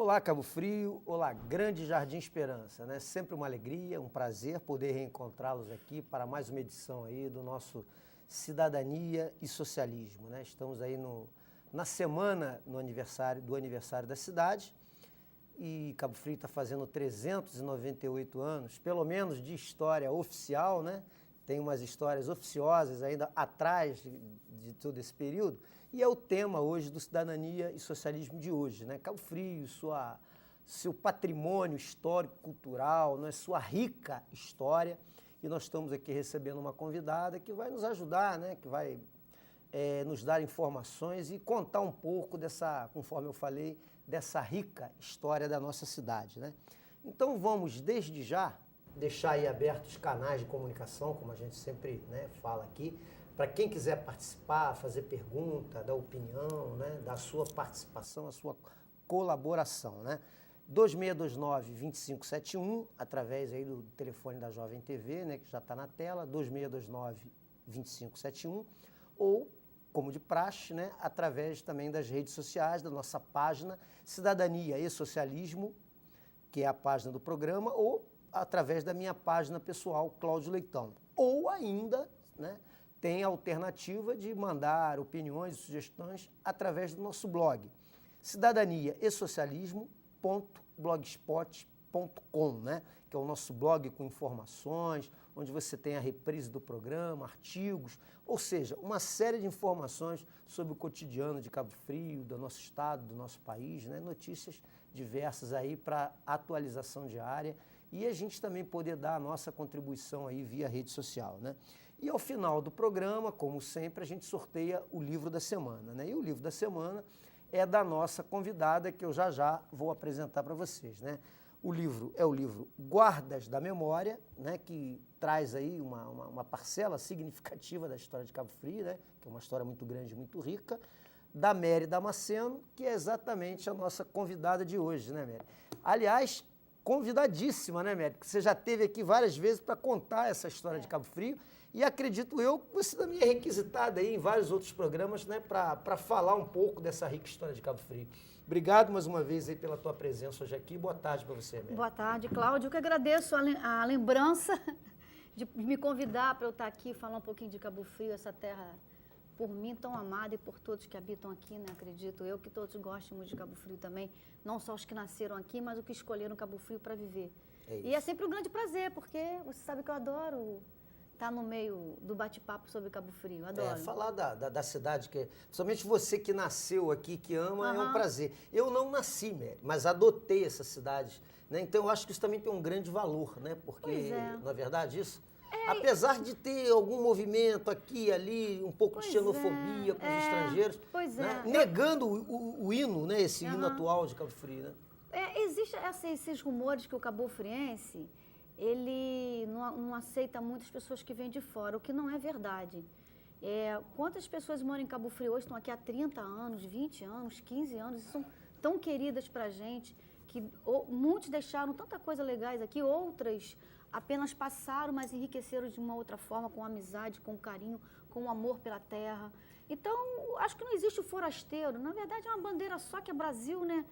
Olá, Cabo Frio, olá, Grande Jardim Esperança, né? Sempre uma alegria, um prazer poder reencontrá-los aqui para mais uma edição aí do nosso Cidadania e Socialismo, né? Estamos aí na semana do aniversário da cidade e Cabo Frio está fazendo 398 anos, pelo menos de história oficial, né? Tem umas histórias oficiosas ainda atrás de todo esse período. E é o tema hoje do Cidadania e Socialismo de hoje, né? Cabo Frio, seu patrimônio histórico, cultural, né? Sua rica história. E nós estamos aqui recebendo uma convidada que vai nos ajudar, né? Que vai nos dar informações e contar um pouco dessa, conforme eu falei, dessa rica história da nossa cidade, né? Então vamos, desde já, deixar aí abertos os canais de comunicação, como a gente sempre, né, fala aqui, para quem quiser participar, fazer pergunta, dar opinião, né, dar a sua participação, a sua colaboração, né? 2629-2571, através aí do telefone da Jovem TV, né, que já está na tela, 2629-2571, ou, como de praxe, né, através também das redes sociais, da nossa página Cidadania e Socialismo, que é a página do programa, ou através da minha página pessoal, Cláudio Leitão. Ou ainda, né, tem a alternativa de mandar opiniões e sugestões através do nosso blog, cidadania e socialismo.blogspot.com, né, que é o nosso blog com informações, onde você tem a reprise do programa, artigos, ou seja, uma série de informações sobre o cotidiano de Cabo Frio, do nosso estado, do nosso país, né, notícias diversas aí para atualização diária e a gente também poder dar a nossa contribuição aí via rede social, né? E ao final do programa, como sempre, a gente sorteia o livro da semana, né? E o livro da semana é da nossa convidada, que eu já vou apresentar para vocês, né? O livro é o livro Guardas da Memória, né? Que traz aí uma parcela significativa da história de Cabo Frio, né? Que é uma história muito grande, muito rica, da Mary Damasceno, que é exatamente a nossa convidada de hoje, né, Mary? Aliás, convidadíssima, né, Mary? Porque você já esteve aqui várias vezes para contar essa história de Cabo Frio e acredito eu que você também é requisitada aí em vários outros programas, né, para falar um pouco dessa rica história de Cabo Frio. Obrigado mais uma vez aí pela tua presença hoje aqui. Boa tarde para você, Mary. Boa tarde, Cláudio. Eu que agradeço a lembrança de me convidar para eu estar aqui e falar um pouquinho de Cabo Frio, essa terra por mim tão amada e por todos que habitam aqui, né? Acredito eu que todos gostam muito de Cabo Frio também, não só os que nasceram aqui, mas os que escolheram Cabo Frio para viver. E é sempre um grande prazer, porque você sabe que eu adoro estar no meio do bate-papo sobre Cabo Frio, adoro. Falar da cidade, que principalmente você que nasceu aqui, que ama, é um prazer. Eu não nasci, Mary, mas adotei essa cidade, né? Então eu acho que isso também tem um grande valor, né? Porque, na verdade, isso... Apesar de ter algum movimento aqui e ali, um pouco de xenofobia com os estrangeiros, né? Negando o hino, né? Esse hino atual de Cabo Frio, né? Existem esses rumores que o cabo-friense, ele não aceita muitas pessoas que vêm de fora, o que não é verdade. Quantas pessoas moram em Cabo Frio hoje, estão aqui há 30 anos, 20 anos, 15 anos, e são tão queridas pra gente, que muitos deixaram tanta coisa legais aqui, outras apenas passaram, mas enriqueceram de uma outra forma, com amizade, com carinho, com amor pela terra. Então, acho que não existe o forasteiro. Na verdade, é uma bandeira só que é Brasil, né?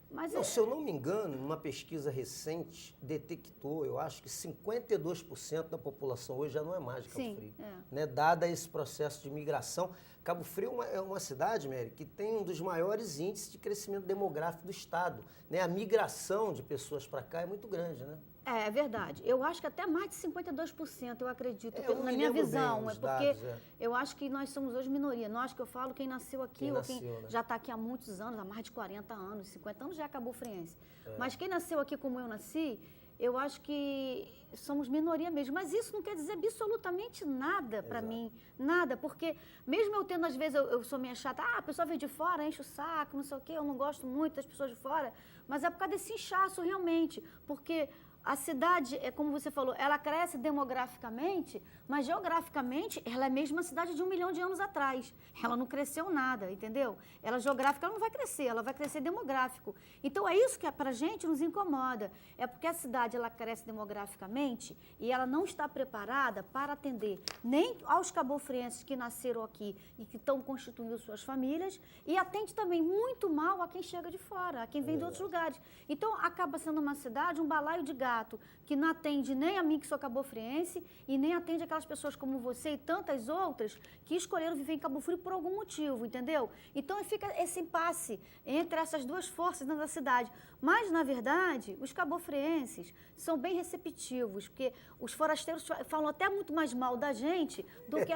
Mas não, se eu não me engano, uma pesquisa recente detectou, eu acho que 52% da população hoje já não é mais de Cabo Frio. Né? Dada esse processo de migração. Cabo Frio é uma cidade, Mary, que tem um dos maiores índices de crescimento demográfico do estado. Né? A migração de pessoas para cá é muito grande, né? É verdade. Eu acho que até mais de 52%, eu acredito, na minha visão. Porque dados, eu acho que nós somos hoje minoria. Nós que eu falo, quem nasceu aqui, ou quem já está aqui há muitos anos, há mais de 40 anos, 50 anos já acabou friense. Mas quem nasceu aqui como eu nasci, eu acho que somos minoria mesmo. Mas isso não quer dizer absolutamente nada para mim. Nada, porque mesmo eu tendo, às vezes, eu sou meio chata, a pessoa vem de fora, enche o saco, não sei o quê, eu não gosto muito das pessoas de fora, mas é por causa desse inchaço realmente, porque a cidade, é como você falou, ela cresce demograficamente, mas geograficamente ela é a mesma cidade de 1 milhão de anos atrás. Ela não cresceu nada, entendeu? Ela geográfica ela não vai crescer, ela vai crescer demográfico. Então é isso que para a gente nos incomoda. É porque a cidade ela cresce demograficamente e ela não está preparada para atender nem aos cabofrienses que nasceram aqui e que estão constituindo suas famílias e atende também muito mal a quem chega de fora, a quem vem de outros lugares. Então acaba sendo uma cidade, um balaio de gato, que não atende nem a mim, que sou cabofriense, e nem atende aquelas pessoas como você e tantas outras que escolheram viver em Cabo Frio por algum motivo, entendeu? Então fica esse impasse entre essas duas forças dentro da cidade. Mas, na verdade, os cabofrienses são bem receptivos, porque os forasteiros falam até muito mais mal da gente do que,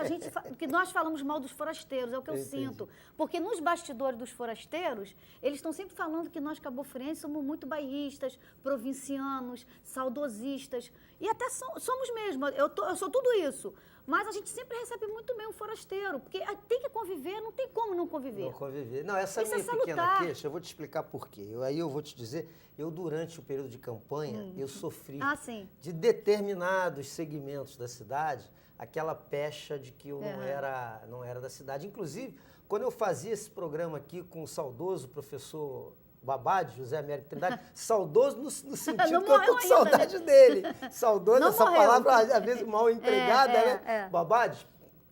do que nós falamos mal dos forasteiros, é o que eu sinto. Porque nos bastidores dos forasteiros, eles estão sempre falando que nós cabofrienses somos muito bairristas, provincianos, saudosistas, e até somos mesmo, eu sou tudo isso. Mas a gente sempre recebe muito bem um forasteiro, porque tem que conviver, não tem como não conviver. Não conviver. Não, essa Isso minha é pequena queixa, eu vou te explicar por quê. Aí eu vou te dizer, durante o período de campanha, eu sofri de determinados segmentos da cidade, aquela pecha de que eu não era da cidade. Inclusive, quando eu fazia esse programa aqui com o saudoso professor Babade, José Américo Trindade, saudoso no sentido que eu tô com saudade dele. Saudoso, não essa morreu. Palavra às vezes mal empregada, né? Babade,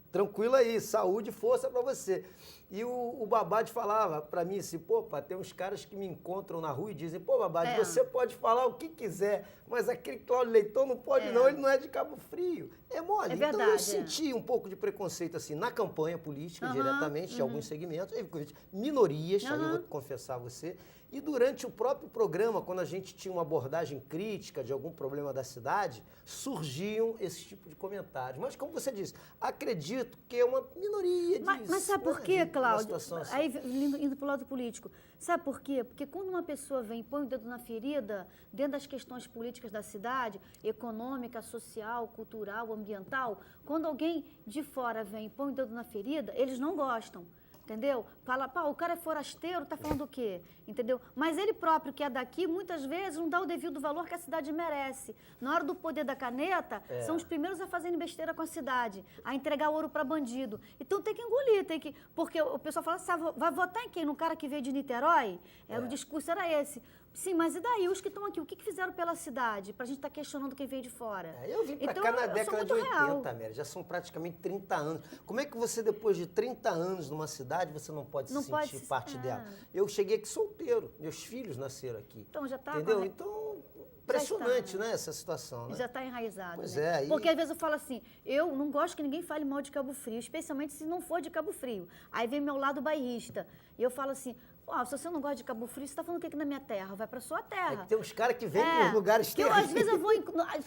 tranquilo aí, saúde e força para você. E o Babade falava para mim assim, pô, pá, tem uns caras que me encontram na rua e dizem, pô, Babade, você pode falar o que quiser, mas aquele Cláudio Leitão não pode não, ele não é de Cabo Frio. É mole. Verdade, então eu senti um pouco de preconceito assim na campanha política, diretamente, de alguns segmentos, minorias, aí eu vou confessar a você. E durante o próprio programa, quando a gente tinha uma abordagem crítica de algum problema da cidade, surgiam esse tipo de comentários. Mas, como você disse, acredito que é uma minoria disso. Mas sabe por quê, Cláudio? Assim. Aí, indo para o lado político. Sabe por quê? Porque quando uma pessoa vem e põe o dedo na ferida, dentro das questões políticas da cidade, econômica, social, cultural, ambiental, quando alguém de fora vem e põe o dedo na ferida, eles não gostam. Entendeu? Fala, pá, o cara é forasteiro, tá falando o quê? Entendeu? Mas ele próprio, que é daqui, muitas vezes não dá o devido valor que a cidade merece. Na hora do poder da caneta, são os primeiros a fazerem besteira com a cidade, a entregar ouro para bandido. Então tem que engolir, porque o pessoal fala, sabe, vai votar em quem? No cara que veio de Niterói? O discurso era esse. Sim, mas e daí? Os que estão aqui, o que fizeram pela cidade? Pra gente estar questionando quem veio de fora. Eu vim pra cá na década de 80, Mary, já são praticamente 30 anos. Como é que você, depois de 30 anos numa cidade, você não pode se sentir parte dela? Eu cheguei aqui solteiro, meus filhos nasceram aqui. Então já tá. Entendeu? Então, impressionante, né, essa situação. Né? Já está enraizado. Pois né? Aí... Porque às vezes eu falo assim, eu não gosto que ninguém fale mal de Cabo Frio, especialmente se não for de Cabo Frio. Aí vem meu lado bairrista. E eu falo assim, se você não gosta de Cabo Frio, você está falando o que aqui na minha terra? Vai para sua terra. É que tem uns caras que vêm dos lugares terríveis. Às vezes eu vou,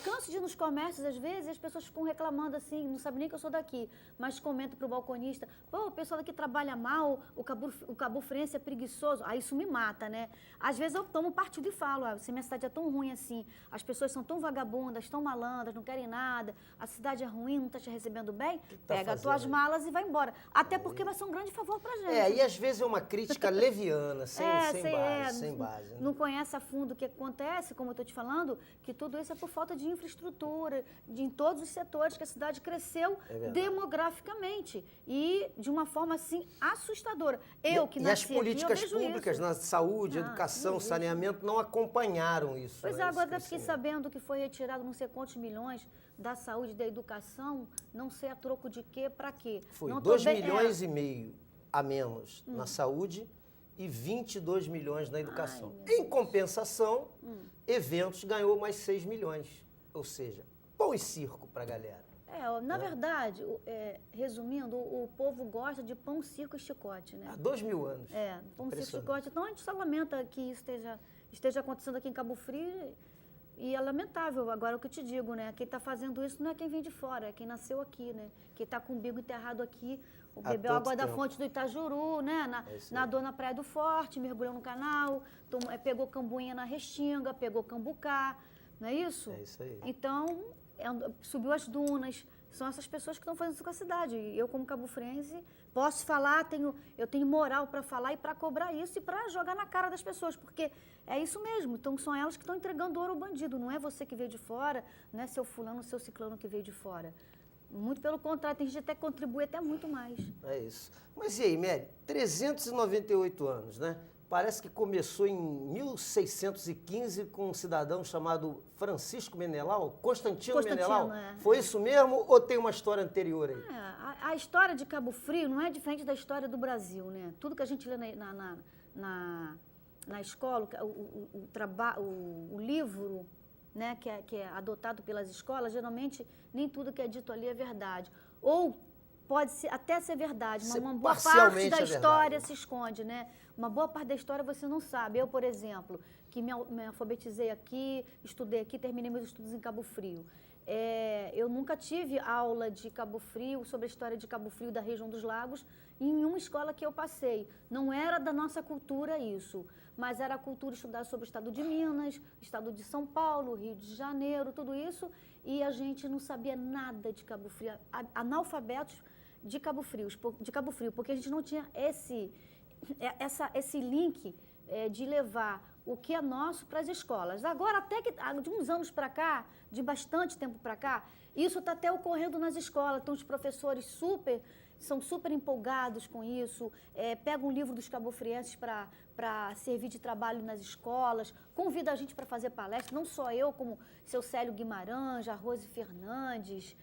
canso de ir nos comércios, às vezes, e as pessoas ficam reclamando assim, não sabem nem que eu sou daqui, mas comentam pro balconista, pô, o pessoal daqui trabalha mal, o cabofriense é preguiçoso. Aí isso me mata, né? Às vezes eu tomo partido e falo, se minha cidade é tão ruim assim, as pessoas são tão vagabundas, tão malandras, não querem nada, a cidade é ruim, não está te recebendo bem, pega as tuas malas e vai embora. Até porque vai ser um grande favor pra gente. E às vezes é uma crítica leviana, sem base. Né? Não conhece a fundo o que acontece, como eu estou te falando, que tudo isso é por falta de infraestrutura, em todos os setores, que a cidade cresceu demograficamente e de uma forma, assim, assustadora. E as políticas públicas na saúde, educação, saneamento não acompanharam isso. Pois agora eu fiquei sabendo que foi retirado não sei quantos milhões da saúde e da educação, não sei a troco de quê, para quê. Foi 2 milhões e meio a menos na saúde e 22 milhões na educação. Em compensação, eventos ganhou mais 6 milhões. Ou seja, pão e circo para a galera. Na verdade, resumindo, o povo gosta de pão, circo e chicote, né? Há 2 mil anos. Pão, circo e chicote. Então a gente só lamenta que isso esteja acontecendo aqui em Cabo Frio. E é lamentável, agora o que eu te digo, né? Quem está fazendo isso não é quem vem de fora, é quem nasceu aqui, né? Quem está com o umbigo enterrado aqui, bebeu água da fonte do Itajuru, né? Nadou na Praia do Forte, mergulhou no canal, pegou cambuinha na Restinga, pegou cambucá, não é isso? É isso aí. Então, subiu as dunas, são essas pessoas que estão fazendo isso com a cidade. E eu, como cabofriense, posso falar, eu tenho moral para falar e para cobrar isso e para jogar na cara das pessoas, porque é isso mesmo. Então, são elas que estão entregando ouro ao bandido, não é você que veio de fora, não é seu fulano, seu ciclano que veio de fora. Muito pelo contrário, tem gente até que contribui até muito mais. É isso. Mas e aí, Mary, 398 anos, né? Parece que começou em 1615 com um cidadão chamado Francisco Menelau, Constantino Menelau. É. Foi isso mesmo ou tem uma história anterior aí? A história de Cabo Frio não é diferente da história do Brasil, né? Tudo que a gente lê na escola, o livro, né, que é adotado pelas escolas, geralmente nem tudo que é dito ali é verdade. Ou pode até ser verdade, mas uma boa parte da história se esconde, né? Uma boa parte da história você não sabe. Eu, por exemplo, que me alfabetizei aqui, estudei aqui, terminei meus estudos em Cabo Frio. Eu nunca tive aula de Cabo Frio, sobre a história de Cabo Frio da região dos lagos, em nenhuma escola que eu passei. Não era da nossa cultura isso, mas era a cultura estudar sobre o estado de Minas, estado de São Paulo, Rio de Janeiro, tudo isso, e a gente não sabia nada de Cabo Frio, analfabetos de Cabo Frio, porque a gente não tinha esse link de levar o que é nosso para as escolas. Agora, até que de uns anos para cá, de bastante tempo para cá, isso está até ocorrendo nas escolas. Então, os professores são super empolgados com isso, pegam um livro dos cabofrienses para servir de trabalho nas escolas, convida a gente para fazer palestra, não só eu, como seu Célio Guimarães, a Rose Fernandes,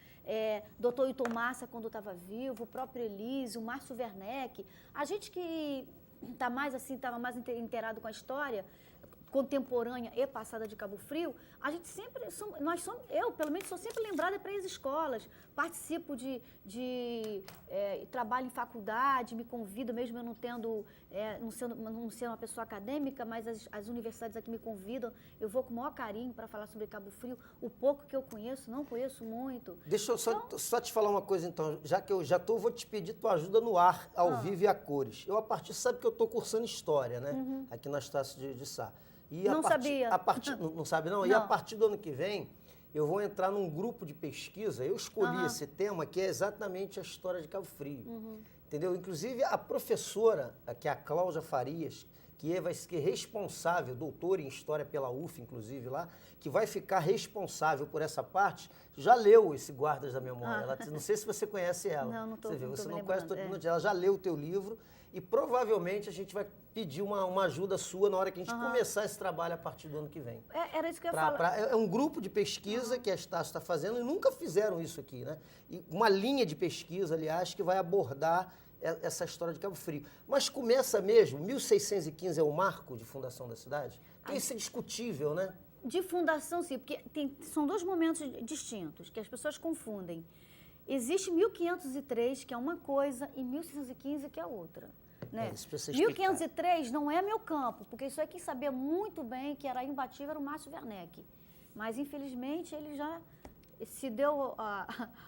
doutor Hilton Massa, quando estava vivo, o próprio Elísio, o Márcio Werneck. A gente que estava mais inteirado com a história contemporânea e passada de Cabo Frio, a gente sempre, eu pelo menos sou sempre lembrada para as escolas, participo de trabalho em faculdade, me convido, mesmo eu não tendo, não sendo uma pessoa acadêmica, mas as universidades aqui me convidam, eu vou com o maior carinho para falar sobre Cabo Frio, o pouco que eu conheço, não conheço muito. Deixa eu só te falar uma coisa então, já que eu vou te pedir tua ajuda no ar, ao vivo e a cores. Sabe que eu estou cursando História, né? Aqui na Estácio de Sá. E não sabia. Não sabe não? E a partir do ano que vem, eu vou entrar num grupo de pesquisa, eu escolhi esse tema, que é exatamente a história de Cabo Frio. Entendeu? Inclusive, a professora, que é a Cláudia Farias, que vai ser responsável, doutora em História pela UF, inclusive lá, que vai ficar responsável por essa parte, já leu esse Guardas da Memória. Ela, não sei se você conhece ela. Não estou. Você não conhece todo mundo, ela já leu o teu livro e provavelmente a gente vai pedir uma ajuda sua na hora que a gente começar esse trabalho a partir do ano que vem. Era isso que eu ia falar. É um grupo de pesquisa que a Estácio está fazendo e nunca fizeram isso aqui, né? E uma linha de pesquisa, aliás, que vai abordar essa história de Cabo Frio. Mas começa mesmo, 1615 é o marco de fundação da cidade? Porque isso é discutível, né? De fundação, sim, porque são dois momentos distintos, que as pessoas confundem. Existe 1503, que é uma coisa, e 1615, que é outra. Né? 1503 não é meu campo, porque isso aí quem sabia muito bem que era imbatível era o Márcio Werneck. Mas, infelizmente, ele já se deu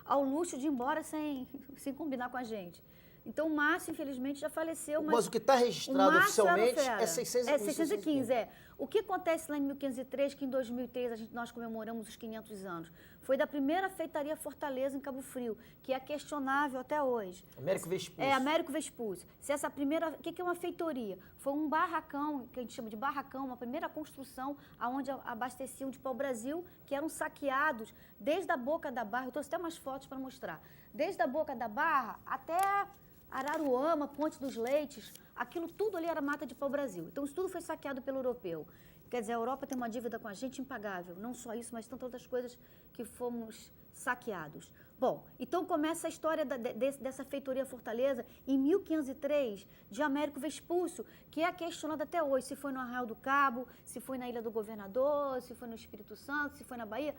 ao luxo de ir embora sem combinar com a gente. Então, o Márcio, infelizmente, já faleceu. Mas o que está registrado oficialmente é 615. O que acontece lá em 1503, que em 2003 nós comemoramos os 500 anos, foi da primeira feitaria Fortaleza em Cabo Frio, que é questionável até hoje. Américo Vespúcio. Américo Vespúcio. Se essa primeira... O que é uma feitoria? Foi um barracão, que a gente chama de barracão, uma primeira construção onde abasteciam de pau-brasil, que eram saqueados desde a boca da barra. Eu trouxe até umas fotos para mostrar. Desde a boca da barra até Araruama, Ponte dos Leites, aquilo tudo ali era mata de pau-brasil. Então, isso tudo foi saqueado pelo europeu. Quer dizer, a Europa tem uma dívida com a gente impagável. Não só isso, mas tantas outras coisas que fomos saqueados. Bom, então começa a história dessa feitoria Fortaleza em 1503, de Américo Vespúcio, que é questionada até hoje, se foi no Arraial do Cabo, se foi na Ilha do Governador, se foi no Espírito Santo, se foi na Bahia.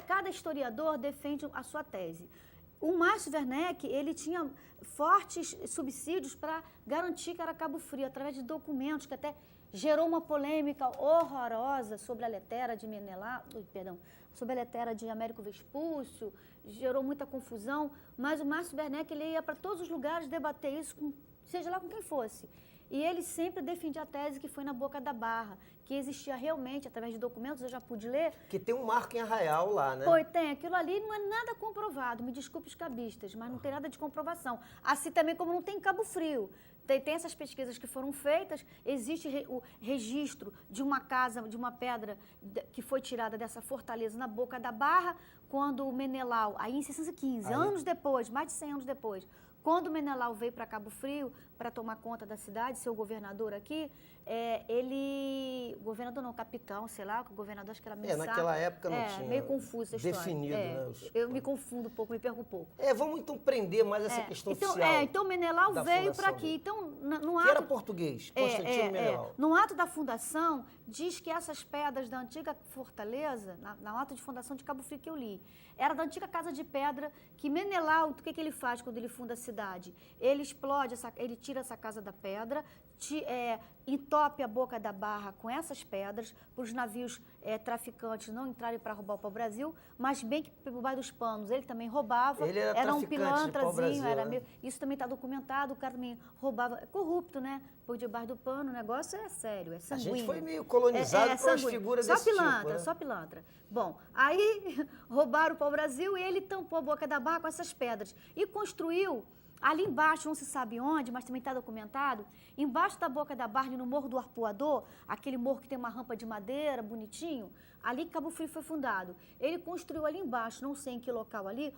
Cada historiador defende a sua tese. O Márcio Werneck, ele tinha fortes subsídios para garantir que era Cabo Frio, através de documentos que até gerou uma polêmica horrorosa sobre a letera de sobre a letera de Américo Vespúcio, gerou muita confusão, mas o Márcio Werneck, ele ia para todos os lugares debater isso, seja lá com quem fosse. E ele sempre defendia a tese que foi na Boca da Barra, que existia realmente, através de documentos, eu já pude ler. Que tem um marco em Arraial lá, né? Pois tem, aquilo ali não é nada comprovado, me desculpe os cabistas, mas não tem nada de comprovação. Assim também como não tem em Cabo Frio. Tem essas pesquisas que foram feitas, existe o registro de uma casa, de uma pedra que foi tirada dessa fortaleza na Boca da Barra, quando o Menelau, aí em 615, anos depois, mais de 100 anos depois, quando o Menelau veio para Cabo Frio para tomar conta da cidade, ser o governador aqui, governador não, capitão, sei lá, o governador acho que era Mensah. Naquela época não tinha meio confuso essa história. definido, né? Eu me confundo um pouco, me perco um pouco. Vamos então prender mais essa questão então, oficial. Então o Menelau veio para aqui. Dele. Então, no que era português, Constantino Menelau. No ato da fundação, diz que essas pedras da antiga fortaleza, na ato de fundação de Cabo Frio que eu li, era da antiga casa de pedra que Menelau, o que ele faz quando ele funda a cidade? Ele explode, ele tira essa casa da pedra, entope a Boca da Barra com essas pedras para os navios traficantes não entrarem para roubar o pau-brasil, mas bem que por baixo dos panos ele também roubava, ele era um pilantrazinho, né? Isso também está documentado, o cara também roubava, corrupto, né? Por debaixo do pano, o negócio é sério, é sanguíneo. A gente foi meio colonizado por umas figuras desse tipo, né? Só pilantra. Bom, aí roubaram o pau-brasil e ele tampou a Boca da Barra com essas pedras e construiu ali embaixo, não se sabe onde, mas também está documentado, embaixo da Boca da Barra, no Morro do Arpoador, aquele morro que tem uma rampa de madeira, bonitinho, ali que Cabo Frio foi fundado. Ele construiu ali embaixo, não sei em que local ali,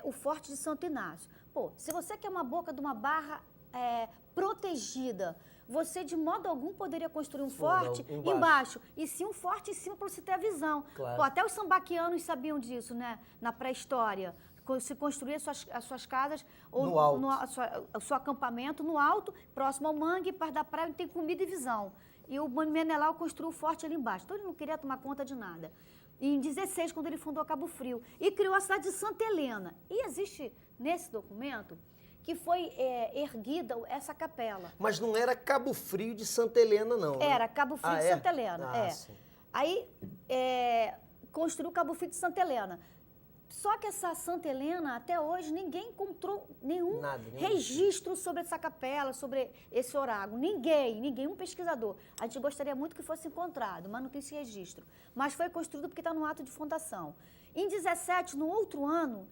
o Forte de Santo Inácio. Pô, se você quer uma boca de uma barra protegida, você de modo algum poderia construir um forte embaixo, e sim um forte em cima para você ter a visão. Claro. Pô, até os sambaquianos sabiam disso, né, na pré-história. Se construir as suas casas, ou no alto. o seu acampamento no alto, próximo ao mangue, perto da praia, onde tem comida e visão. E o Menelau construiu o forte ali embaixo. Então ele não queria tomar conta de nada. E em 16, quando ele fundou Cabo Frio, e criou a cidade de Santa Helena. E existe nesse documento que foi erguida essa capela. Mas não era Cabo Frio de Santa Helena, não. Era Cabo Frio de Santa Helena. Sim. Aí construiu Cabo Frio de Santa Helena. Só que essa Santa Helena, até hoje, ninguém encontrou nenhum registro sobre essa capela, sobre esse oráculo. Ninguém, um pesquisador. A gente gostaria muito que fosse encontrado, mas não tem esse registro. Mas foi construído porque está no ato de fundação. Em 17, no outro ano,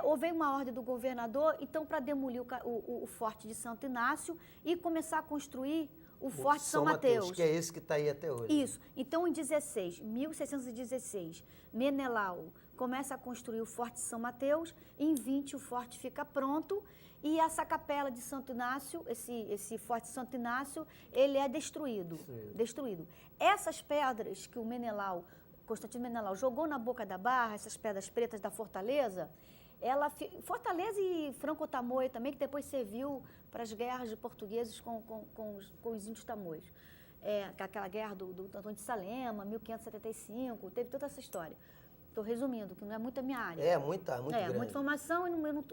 houve uma ordem do governador, então, para demolir o Forte de Santo Inácio e começar a construir o Forte São Mateus. Que é esse que está aí até hoje. Isso. Então, em 1616, Menelau começa a construir o Forte São Mateus, em 20 o forte fica pronto, e essa capela de Santo Inácio, esse Forte Santo Inácio, ele é destruído. Essas pedras que o Constantino Menelau jogou na Boca da Barra, essas pedras pretas da fortaleza, Fortaleza e Franco Tamoio também, que depois serviu para as guerras de portugueses com os índios tamoios. Aquela guerra do Antônio de Salema, 1575, teve toda essa história. Estou resumindo, que não é muito a minha área. Muito grande. Muita informação e eu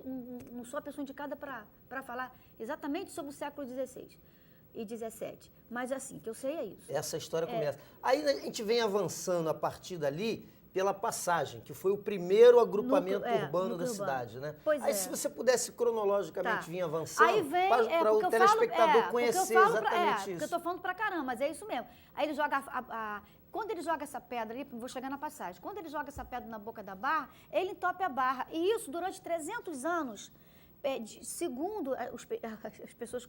não sou a pessoa indicada para falar exatamente sobre o século XVI e XVII. Mas assim, que eu sei é isso. Essa história começa. Aí a gente vem avançando a partir dali pela Passagem, que foi o primeiro agrupamento urbano da cidade, né? Aí se você pudesse cronologicamente vir avançando, para o telespectador conhecer exatamente isso. Porque eu estou falando pra caramba, mas é isso mesmo. Aí ele joga quando ele joga essa pedra ali, vou chegar na Passagem, quando ele joga essa pedra na Boca da Barra, ele entope a barra. E isso durante 300 anos, segundo as pessoas,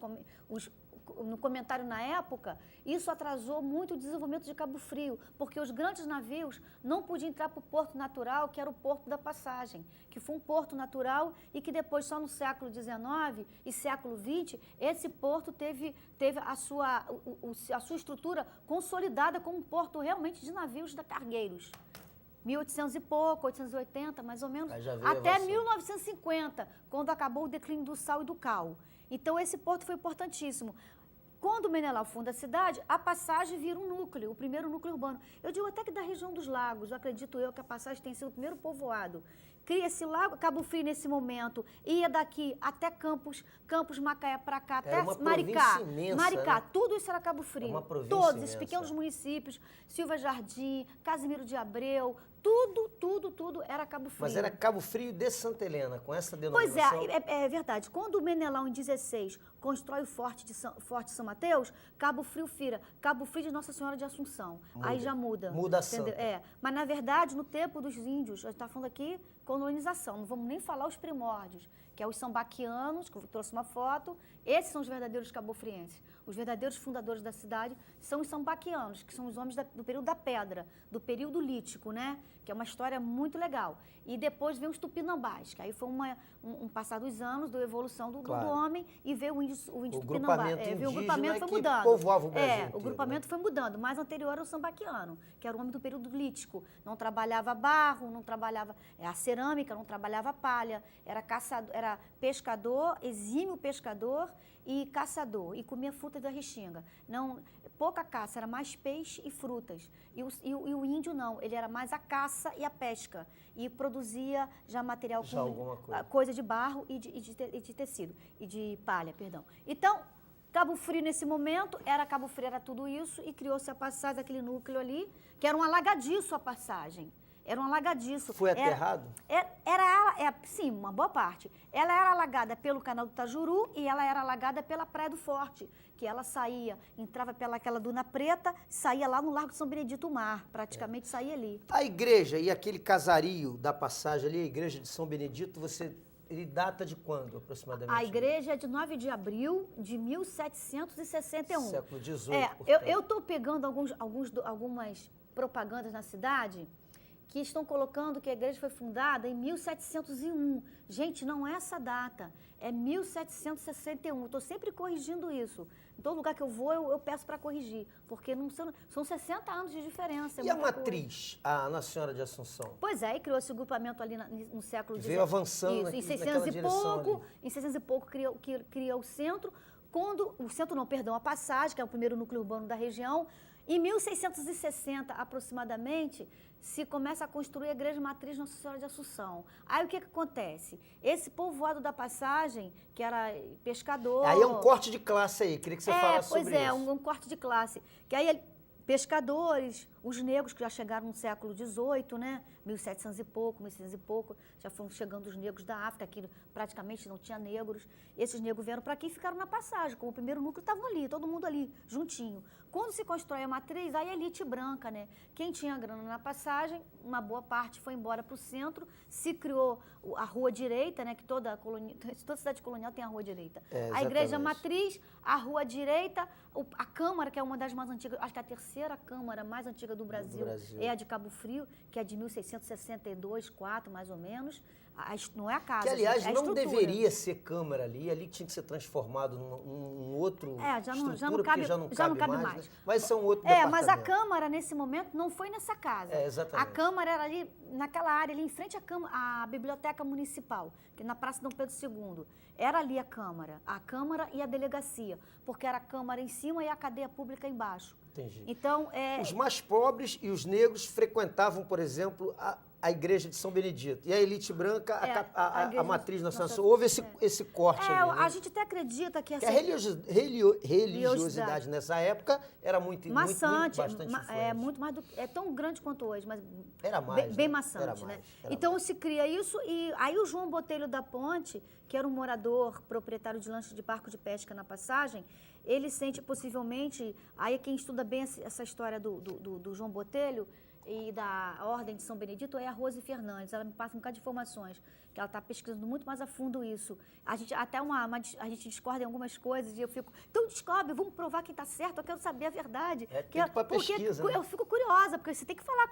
no comentário na época, isso atrasou muito o desenvolvimento de Cabo Frio, porque os grandes navios não podiam entrar para o porto natural, que era o Porto da Passagem, que foi um porto natural e que depois, só no século XIX e século XX, esse porto teve a sua estrutura consolidada como um porto realmente de navios cargueiros. 1800 e pouco, 880, mais ou menos, até 1950, quando acabou o declínio do sal e do cal. Então, esse porto foi importantíssimo. Quando o Menelau funda a cidade, a Passagem vira um núcleo, o primeiro núcleo urbano. Eu digo até que da região dos lagos, acredito eu que a Passagem tem sido o primeiro povoado. Cria-se Lago Cabo Frio nesse momento, ia daqui até Campos Macaé para cá, até Maricá. Maricá, né? Tudo isso era Cabo Frio. Todos imensa. Esses pequenos municípios, Silva Jardim, Casimiro de Abreu, tudo era Cabo Frio. Mas era Cabo Frio de Santa Helena, com essa Pois denominação? é verdade. Quando o Menelau, em 16, constrói o Forte São Mateus, Cabo Frio vira Cabo Frio de Nossa Senhora de Assunção. Aí já muda. Muda a entendeu? santa. Mas, na verdade, no tempo dos índios, a gente está falando aqui colonização, não vamos nem falar os primórdios, que é os sambaquianos, que eu trouxe uma foto, esses são os verdadeiros cabofrienses. Os verdadeiros fundadores da cidade são os sambaquianos, que são os homens do período da pedra, do período lítico, né? Que é uma história muito legal. E depois vem os tupinambás, que aí foi um passar dos anos da evolução do homem e veio o índio tupinambá. O grupamento foi mudando. Povoava o Brasil inteiro, o grupamento foi mudando. Mais anterior era o sambaquiano, que era o homem do período lítico. Não trabalhava barro, não trabalhava a cerâmica, não trabalhava palha. Era caçador, era pescador, exímio pescador e caçador, e comia fruta da restinga. Não, pouca caça, era mais peixe e frutas. E o índio não, ele era mais a caça e a pesca. E produzia já material com coisa de barro e de tecido, e de palha, perdão. Então, Cabo Frio, nesse momento, Cabo Frio era tudo isso, e criou-se a passagem, aquele núcleo ali, que era um alagadiço a passagem. Era um alagadiço. Foi aterrado? Sim, uma boa parte. Ela era alagada pelo canal do Itajuru e ela era alagada pela Praia do Forte, que ela saía, entrava pelaquela Duna Preta, saía lá no Largo de São Benedito, o mar, praticamente saía ali. A igreja e aquele casario da passagem ali, a igreja de São Benedito, ele data de quando, aproximadamente? A igreja é de 9 de abril de 1761. Século XVIII, eu estou pegando algumas propagandas na cidade que estão colocando que a igreja foi fundada em 1701. Gente, não é essa data, é 1761. Estou sempre corrigindo isso. Em todo lugar que eu vou, eu peço para corrigir, porque são 60 anos de diferença. E a matriz, a Nossa Senhora de Assunção? Pois é, e criou esse agrupamento ali no século XIX. Veio avançando em 600 e pouco, em 600 e pouco cria o centro. A passagem, que é o primeiro núcleo urbano da região. Em 1660, aproximadamente, se começa a construir a igreja matriz Nossa Senhora de Assunção. Aí o que acontece? Esse povoado da passagem, que era pescador... Aí é um corte de classe aí, queria que você falasse sobre isso. Pois é, um corte de classe. Que aí pescadores, os negros que já chegaram no século XVIII, né? 1700 e pouco, 1600 e pouco, já foram chegando os negros da África, que praticamente não tinha negros. Esses negros vieram para aqui e ficaram na passagem, como o primeiro núcleo estavam ali, todo mundo ali, juntinho. Quando se constrói a matriz, aí a elite branca, né? Quem tinha grana na passagem, uma boa parte foi embora para o centro, se criou a Rua Direita, né? Que toda cidade colonial tem a Rua Direita. A igreja matriz, a Rua Direita, a Câmara, que é uma das mais antigas, acho que a terceira Câmara mais antiga do Brasil. É a de Cabo Frio, que é de 1662, 4, mais ou menos. Não é a casa. Que, aliás, é a não deveria ser Câmara ali tinha que ser transformado num outro já não cabe mais. Né? Mas são outro departamento. Mas a Câmara, nesse momento, não foi nessa casa. Exatamente. A Câmara era ali, naquela área, ali em frente à Biblioteca Municipal, que na Praça Dom Pedro II. Era ali a Câmara e a delegacia, porque era a Câmara em cima e a cadeia pública embaixo. Entendi. Então, os mais pobres e os negros frequentavam, por exemplo, a igreja de São Benedito. E a elite branca, a matriz nacional. Houve esse corte ali, né? A gente até acredita que... a religiosidade nessa época era muito maçante, bastante influente. Muito mais é tão grande quanto hoje, mas era mais, bem maçante, né? Então se cria isso, e aí o João Botelho da Ponte, que era um morador, proprietário de lanche de barco de pesca na passagem, ele sente possivelmente, aí quem estuda bem essa história do João Botelho e da Ordem de São Benedito é a Rose Fernandes. Ela me passa um bocado de informações, que ela está pesquisando muito mais a fundo isso. A gente até a gente discorda em algumas coisas e eu fico, então descobre, vamos provar quem está certo, eu quero saber a verdade. Pesquisa, né? Eu fico curiosa, porque você tem que falar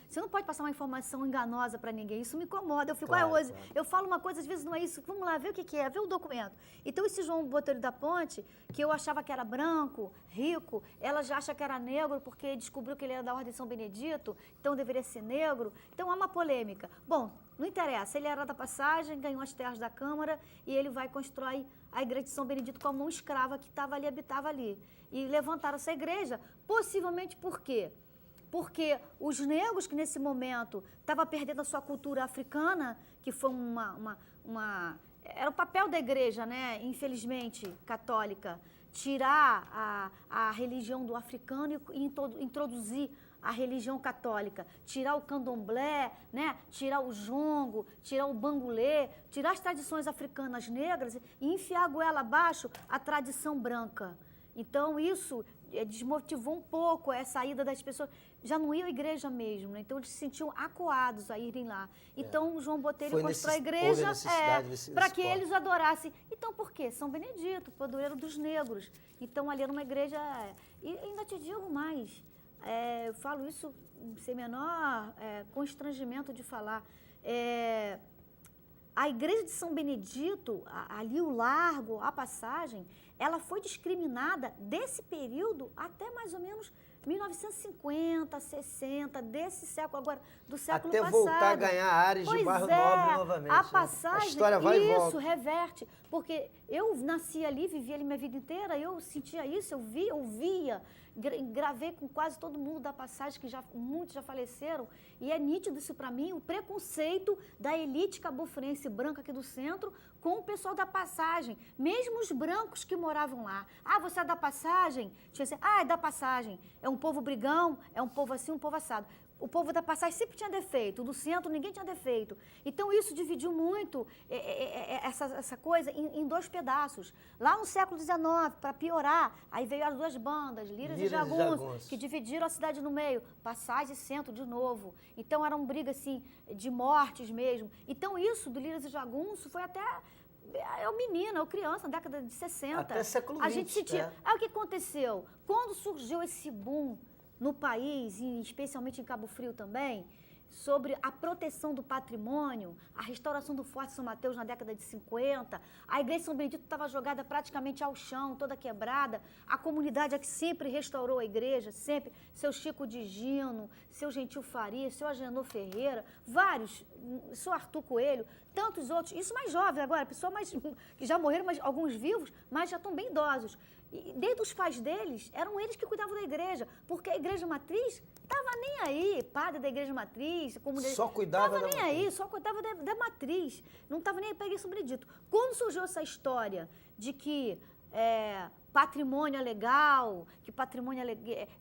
você não pode passar uma informação enganosa para ninguém, isso me incomoda. Eu fico, Rose, eu falo uma coisa, às vezes não é isso, vamos lá, ver o que é, ver o documento. Então esse João Botelho da Ponte, que eu achava que era branco, rico, ela já acha que era negro porque descobriu que ele era da Ordem de São Benedito, então deveria ser negro. Então há uma polêmica. Bom, não interessa, ele era da passagem, ganhou as terras da Câmara e ele vai constrói a igreja de São Benedito com a mão escrava que estava ali, habitava ali. E levantaram essa igreja, possivelmente por quê? Porque os negros que nesse momento estavam perdendo a sua cultura africana, que foi era o papel da igreja, né, infelizmente, católica, tirar a religião do africano e introduzir a religião católica, tirar o candomblé, né? Tirar o jongo, tirar o bangolê, tirar as tradições africanas negras e enfiar a goela abaixo a tradição branca. Então, isso desmotivou um pouco essa ida das pessoas. Já não iam à igreja mesmo, né? Então eles se sentiam acuados a irem lá. Então o João Botelho construiu a igreja para que eles adorassem. Então por quê? São Benedito, padroeiro dos negros. Então ali era uma igreja... E ainda te digo mais, eu falo isso sem menor constrangimento de falar. A igreja de São Benedito, ali o Largo, a Passagem, ela foi discriminada desse período até mais ou menos 1950, 60, desse século, agora do século passado. Até voltar a ganhar áreas de bairro nobre novamente. A Passagem, a história vai e volta. Isso, reverte. Porque eu nasci ali, vivi ali minha vida inteira, eu sentia isso, eu via, gravei com quase todo mundo da Passagem, que muitos já faleceram, e é nítido isso para mim, o preconceito da elite cabofrense branca aqui do centro com o pessoal da Passagem, mesmo os brancos que moravam lá. Ah, você é da Passagem? Tinha assim, é da Passagem, é um povo brigão, é um povo assim, um povo assado. O povo da Passagem sempre tinha defeito, o do centro ninguém tinha defeito. Então isso dividiu muito essa coisa em dois pedaços. Lá no século XIX, para piorar, aí veio as duas bandas, Liras e Jagunços, que dividiram a cidade no meio, Passagem e Centro de novo. Então era uma briga assim, de mortes mesmo. Então isso do Liras e Jagunços foi até... Eu menina, eu criança, na década de 60. Até século XX. A gente sentia... Aí o que aconteceu? Quando surgiu esse boom no país, e especialmente em Cabo Frio também, sobre a proteção do patrimônio, a restauração do Forte São Mateus na década de 50, a igreja de São Benedito estava jogada praticamente ao chão, toda quebrada, a comunidade é que sempre restaurou a igreja, sempre, seu Chico de Gino, seu Gentil Faria, seu Agenor Ferreira, vários, seu Arthur Coelho, tantos outros, isso mais jovens agora, pessoas mais, que já morreram, mas alguns vivos, mas já estão bem idosos. E desde os pais deles, eram eles que cuidavam da igreja, porque a igreja matriz estava nem aí, padre da igreja matriz, só cuidava da matriz. Estava nem aí, só cuidava da matriz, não estava nem aí para a igreja São Benedito. Quando surgiu essa história de que patrimônio é legal, que patrimônio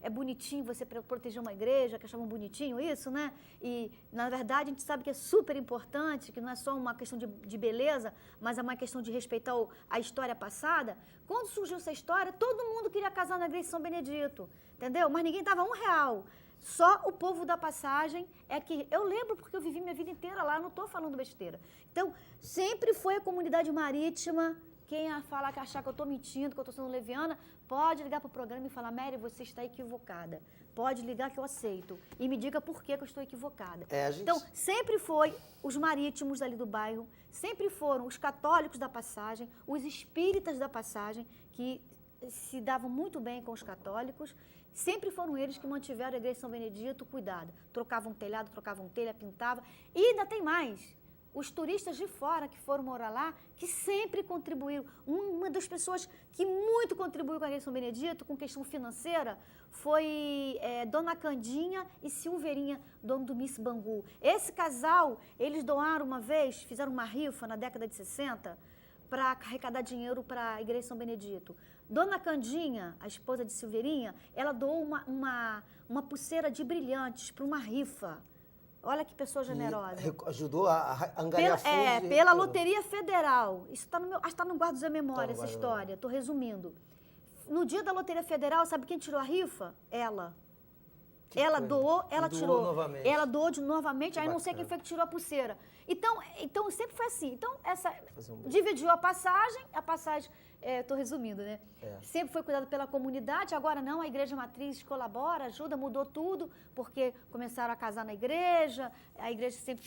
é bonitinho você proteger uma igreja, que achavam bonitinho isso, né? E, na verdade, a gente sabe que é super importante, que não é só uma questão de beleza, mas é uma questão de respeitar a história passada. Quando surgiu essa história, todo mundo queria casar na igreja de São Benedito, entendeu? Mas ninguém dava R$1. Só o povo da Passagem é que... Eu lembro porque eu vivi minha vida inteira lá, não estou falando besteira. Então, sempre foi a comunidade marítima. Quem achar que eu estou mentindo, que eu estou sendo leviana, pode ligar para o programa e falar, Mary, você está equivocada. Pode ligar que eu aceito. E me diga por que eu estou equivocada. Então, sempre foi os marítimos ali do bairro, sempre foram os católicos da Passagem, os espíritas da Passagem, que se davam muito bem com os católicos, sempre foram eles que mantiveram a igreja de São Benedito cuidada. Trocavam telhado, trocavam telha, pintavam. E ainda tem mais. Os turistas de fora que foram morar lá, que sempre contribuíram. Uma das pessoas que muito contribuiu com a igreja de São Benedito, com questão financeira, foi Dona Candinha e Silveirinha, dono do Miss Bangu. Esse casal, eles doaram uma vez, fizeram uma rifa na década de 60, para arrecadar dinheiro para a igreja de São Benedito. Dona Candinha, a esposa de Silveirinha, ela doou uma pulseira de brilhantes para uma rifa. Olha que pessoa generosa. Ajudou a angariar fundos. Pela Loteria Federal. Isso está no meu... Acho que está no Guarda da Memória, essa história. Estou resumindo. No dia da Loteria Federal, sabe quem tirou a rifa? Ela. Ela doou, ela tirou. Novamente. Ela doou novamente, aí não sei quem foi que tirou a pulseira. Então sempre foi assim. Então, dividiu a passagem, estou resumindo, né? Sempre foi cuidado pela comunidade, agora não, a igreja matriz colabora, ajuda, mudou tudo, porque começaram a casar na igreja, a igreja sempre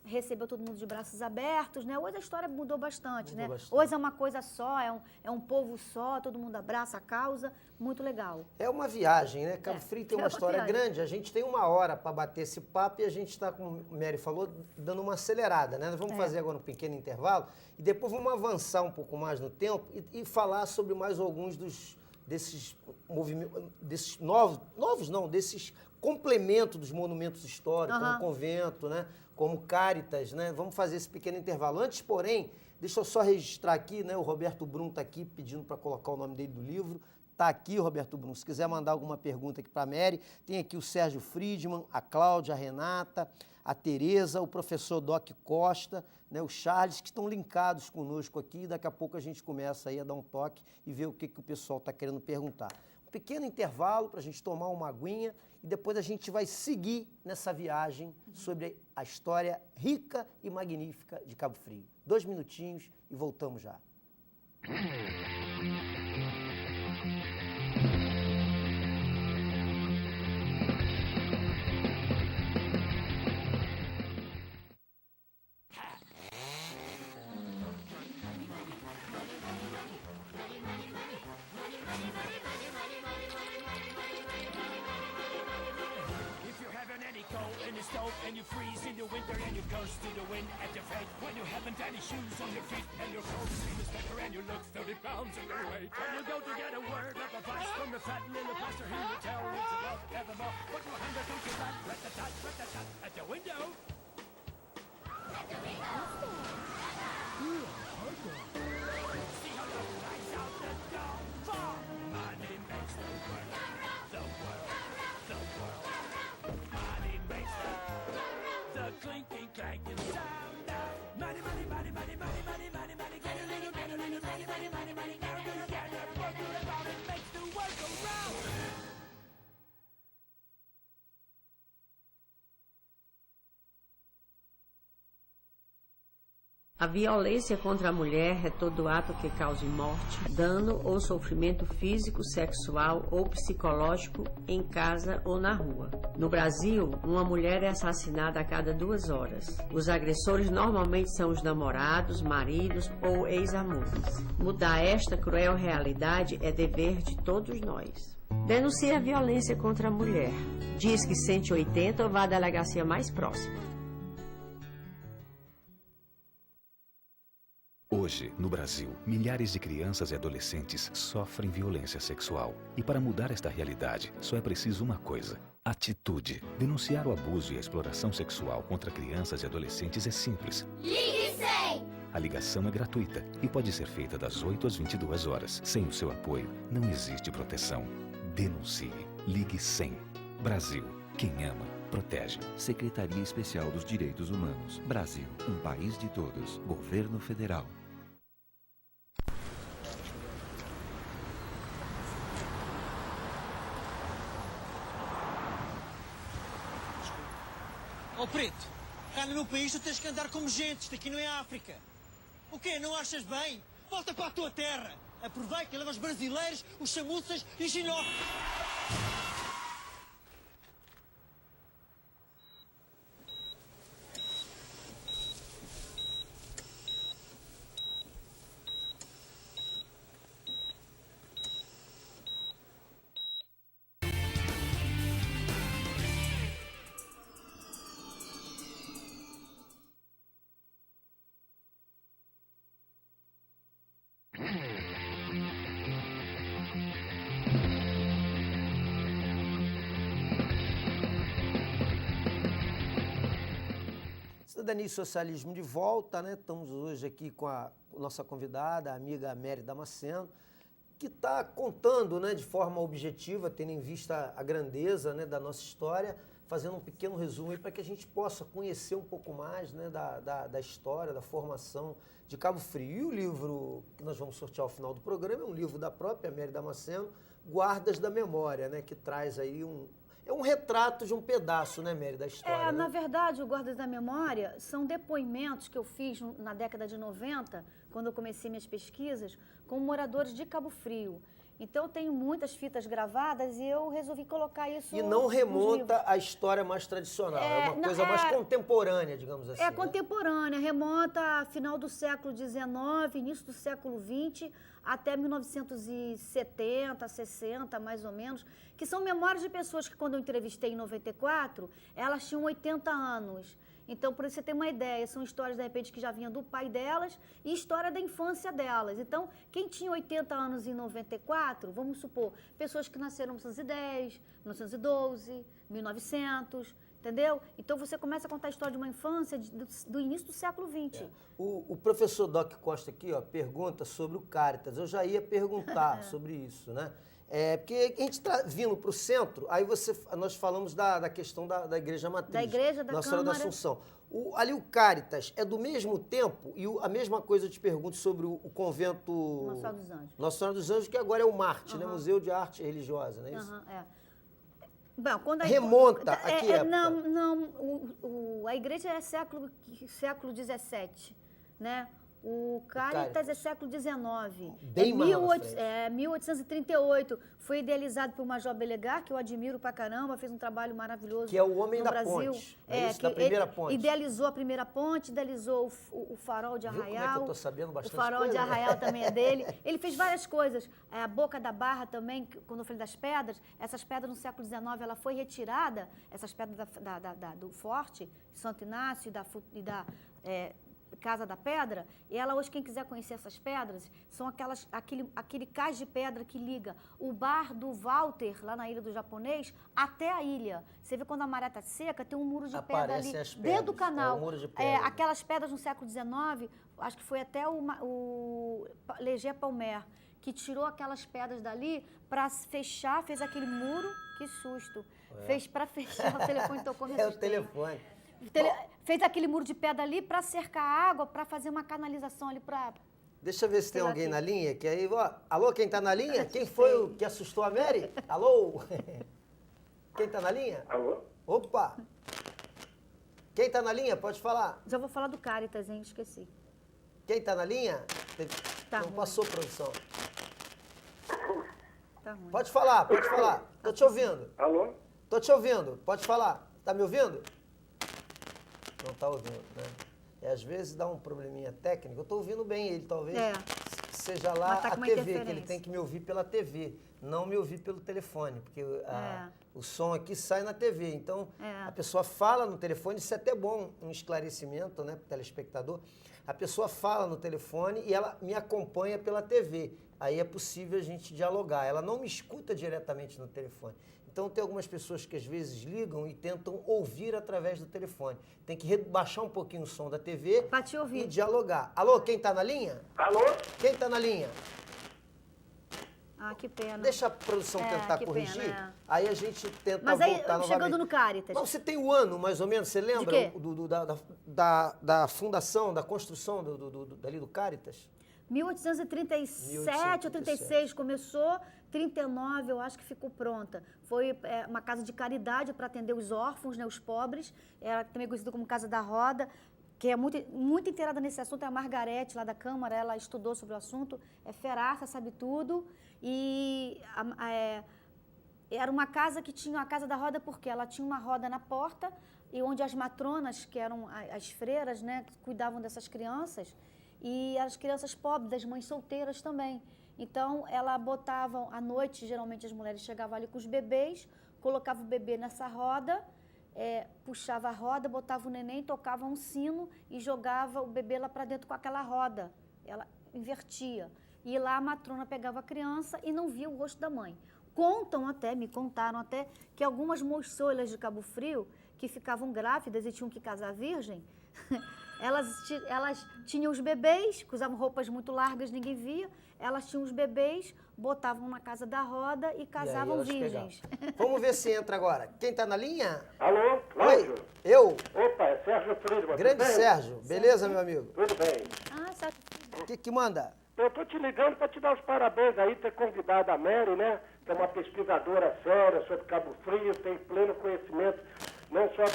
recebeu todo mundo de braços abertos, né? Hoje a história mudou bastante, né? Hoje é uma coisa só, é um povo só, todo mundo abraça a causa, muito legal. É uma viagem, né? Cabo Frio tem uma história grande, a gente tem 1 hora para bater esse papo e a gente está, como a Mary falou, dando uma acelerada, né? Nós vamos fazer agora um pequeno intervalo e depois vamos avançar um pouco mais no tempo e falar sobre mais alguns desses movimentos, desses complementos dos monumentos históricos, como o convento, né? Como Cáritas, né? Vamos fazer esse pequeno intervalo. Antes, porém, Deixa eu só registrar aqui, né? O Roberto Brum está aqui pedindo para colocar o nome dele do livro. Está aqui, Roberto Brum. Se quiser mandar alguma pergunta aqui para a Mary, tem aqui o Sérgio Friedman, a Cláudia, a Renata, a Tereza, o professor Doc Costa, né, o Charles, que estão linkados conosco aqui. Daqui a pouco a gente começa aí a dar um toque e ver o que o pessoal está querendo perguntar. Um pequeno intervalo para a gente tomar uma aguinha e depois a gente vai seguir nessa viagem sobre a história rica e magnífica de Cabo Frio. 2 minutinhos e voltamos já. And you freeze in the winter and you curse to the wind at your feet when you haven't any shoes on your feet and your clothes seem to sticker and you look 30 pounds overweight. When you go to get a word of advice from the fat little pastor, he will tell you it's about evermore. But your hand goes to that, rat-a-tat, at the window. At the window. See how love flies out the door. For money makes the world, the world, the world. Money makes the clinking, clanking sound of money, money, money, money, money, money, money, money. Get a little, money, money, money, money. Now do you get it? Work it about it makes the world go round. A violência contra a mulher é todo ato que cause morte, dano ou sofrimento físico, sexual ou psicológico em casa ou na rua. No Brasil, uma mulher é assassinada a cada 2 horas. Os agressores normalmente são os namorados, maridos ou ex-amores. Mudar esta cruel realidade é dever de todos nós. Denuncie a violência contra a mulher. Diz que 180 ou vá à delegacia mais próxima. Hoje, no Brasil, milhares de crianças e adolescentes sofrem violência sexual. E para mudar esta realidade, só é preciso uma coisa: atitude. Denunciar o abuso e a exploração sexual contra crianças e adolescentes é simples. Ligue 100! A ligação é gratuita e pode ser feita das 8 às 22 horas. Sem o seu apoio, não existe proteção. Denuncie. Ligue 100. Brasil. Quem ama, protege. Secretaria Especial dos Direitos Humanos. Brasil, um país de todos. Governo Federal. Ó preto, cá no meu país tu tens que andar como gente, isto aqui não é África. O quê? Não achas bem? Volta para a tua terra. Aproveita e leva os brasileiros, os chamuças e os xinocos. Cidadania e Socialismo de volta, né? Estamos hoje aqui com a nossa convidada, a amiga Mary Damasceno, que está contando, né, de forma objetiva, tendo em vista a grandeza, né, da nossa história, fazendo um pequeno resumo para que a gente possa conhecer um pouco mais, né, da história, da formação de Cabo Frio. E o livro que nós vamos sortear ao final do programa é um livro da própria Mary Damasceno, Guardas da Memória, né, que traz aí um retrato de um pedaço, né, Mary, da história. Na né? verdade, o Guardas da Memória são depoimentos que eu fiz na década de 90, quando eu comecei minhas pesquisas, com moradores de Cabo Frio. Então, eu tenho muitas fitas gravadas e eu resolvi colocar isso. E não remonta à história mais tradicional, é uma coisa mais contemporânea, digamos assim. É contemporânea, remonta a final do século XIX, início do século XX, até 1970, 60, mais ou menos, que são memórias de pessoas que, quando eu entrevistei em 94, elas tinham 80 anos. Então, por isso você tem uma ideia, são histórias, de repente, que já vinham do pai delas e história da infância delas. Então, quem tinha 80 anos em 94, vamos supor, pessoas que nasceram em 1910, 1912, 1900, entendeu? Então você começa a contar a história de uma infância do início do século XX. O professor Doc Costa aqui, ó, pergunta sobre o Caritas. Eu já ia perguntar sobre isso, né? Porque a gente está vindo para o centro, aí nós falamos da questão da Igreja Matriz. Da Igreja, da Nossa Senhora da Câmara. Assunção. Ali o Caritas é do mesmo tempo, e a mesma coisa eu te pergunto sobre o convento... Nossa Senhora dos Anjos. Nossa Senhora dos Anjos, que agora é o MARTE, né? Museu de Arte Religiosa, não é isso? Bom, quando Remonta a que época? A igreja é século XVII, né? O Caritas é século XIX. Bem mais lá na frente. 1838. Foi idealizado por Major Belegar, que eu admiro pra caramba, fez um trabalho maravilhoso. Que é o homem no da Brasil. ponte. É isso, da primeira ponte. Idealizou a primeira ponte, idealizou o farol de Viu Arraial. como é que eu tô sabendo bastante O farol coisa, de né? Arraial também é dele. Ele fez várias coisas. A Boca da Barra também, quando eu falei das pedras, essas pedras no século XIX, ela foi retirada, essas pedras do Forte, Santo Inácio e da Casa da Pedra, e ela hoje, quem quiser conhecer essas pedras, são aquele cais de pedra que liga o bar do Walter, lá na Ilha do Japonês, até a ilha. Você vê quando a maré está seca, tem um muro de pedra ali, dentro do canal. É um muro de pedra. Aquelas pedras no século XIX, acho que foi até o Leger Palmer, que tirou aquelas pedras dali para fechar, fez aquele muro, que susto. Fez para fechar, o telefone tocou nesse É o telefone. Fez aquele muro de pedra ali para cercar a água, para fazer uma canalização ali para... Deixa eu ver se tem lá alguém aqui. na linha, que aí, ó, alô, quem tá na linha? Quem foi o que assustou a Mary? Alô? Quem tá na linha? Alô? Opa! Quem tá na linha? Pode falar. Já vou falar do Caritas, hein? Esqueci. Quem tá na linha? Tá Não ruim. passou, produção. Tá ruim. Pode falar, pode falar. Tô te ouvindo. Alô? Tô te ouvindo. Pode falar. Tá me ouvindo? Não tá ouvindo, né? E às vezes dá um probleminha técnico. Eu tô ouvindo bem ele, talvez seja lá Mas tá a com uma TV, que ele interferência. tem que me ouvir pela TV, não me ouvir pelo telefone, porque o som aqui sai na TV. Então, a pessoa fala no telefone, isso é até bom, um esclarecimento, né, para o telespectador. A pessoa fala no telefone e ela me acompanha pela TV. Aí é possível a gente dialogar. Ela não me escuta diretamente no telefone. Então, tem algumas pessoas que às vezes ligam e tentam ouvir através do telefone. Tem que baixar um pouquinho o som da TV Pra te ouvir. e dialogar. Alô, quem tá na linha? Alô? Quem tá na linha? Ah, que pena. Deixa a produção tentar que corrigir, pena, aí a gente tenta Mas aí, voltar chegando novamente. no Caritas. Não, você tem um ano, mais ou menos, você lembra? quê? Da fundação, da construção dali do Caritas? 1837 ou 36 começou, 39 eu acho que ficou pronta. Foi uma casa de caridade para atender os órfãos, né, os pobres. Era também conhecida como Casa da Roda, que é muito inteirada nesse assunto. É a Margarete, lá da Câmara, ela estudou sobre o assunto, é feraça, sabe tudo. E era uma casa que tinha a Casa da Roda porque ela tinha uma roda na porta e onde as matronas, que eram as freiras, né, que cuidavam dessas crianças, e as crianças pobres, das mães solteiras também. Então, ela botava, à noite, geralmente as mulheres chegavam ali com os bebês, colocava o bebê nessa roda, puxava a roda, botava o neném, tocava um sino e jogava o bebê lá para dentro com aquela roda. Ela invertia. E lá a matrona pegava a criança e não via o rosto da mãe. Me contaram até, que algumas moçoilas de Cabo Frio, que ficavam grávidas e tinham que casar virgem, elas tinham os bebês, que usavam roupas muito largas, ninguém via. Elas tinham os bebês, botavam na Casa da Roda e casavam elas virgens. Vamos ver se entra agora. Quem tá na linha? Alô? Cláudio? Oi, eu. Opa, é Sérgio Friedman. Grande tudo bem? Sérgio. Beleza, meu amigo? Tudo bem. Ah, sabe? O que manda? Eu tô te ligando para te dar os parabéns aí, ter convidado a Mary, né? Que é uma pesquisadora séria sobre Cabo Frio, tem pleno conhecimento não só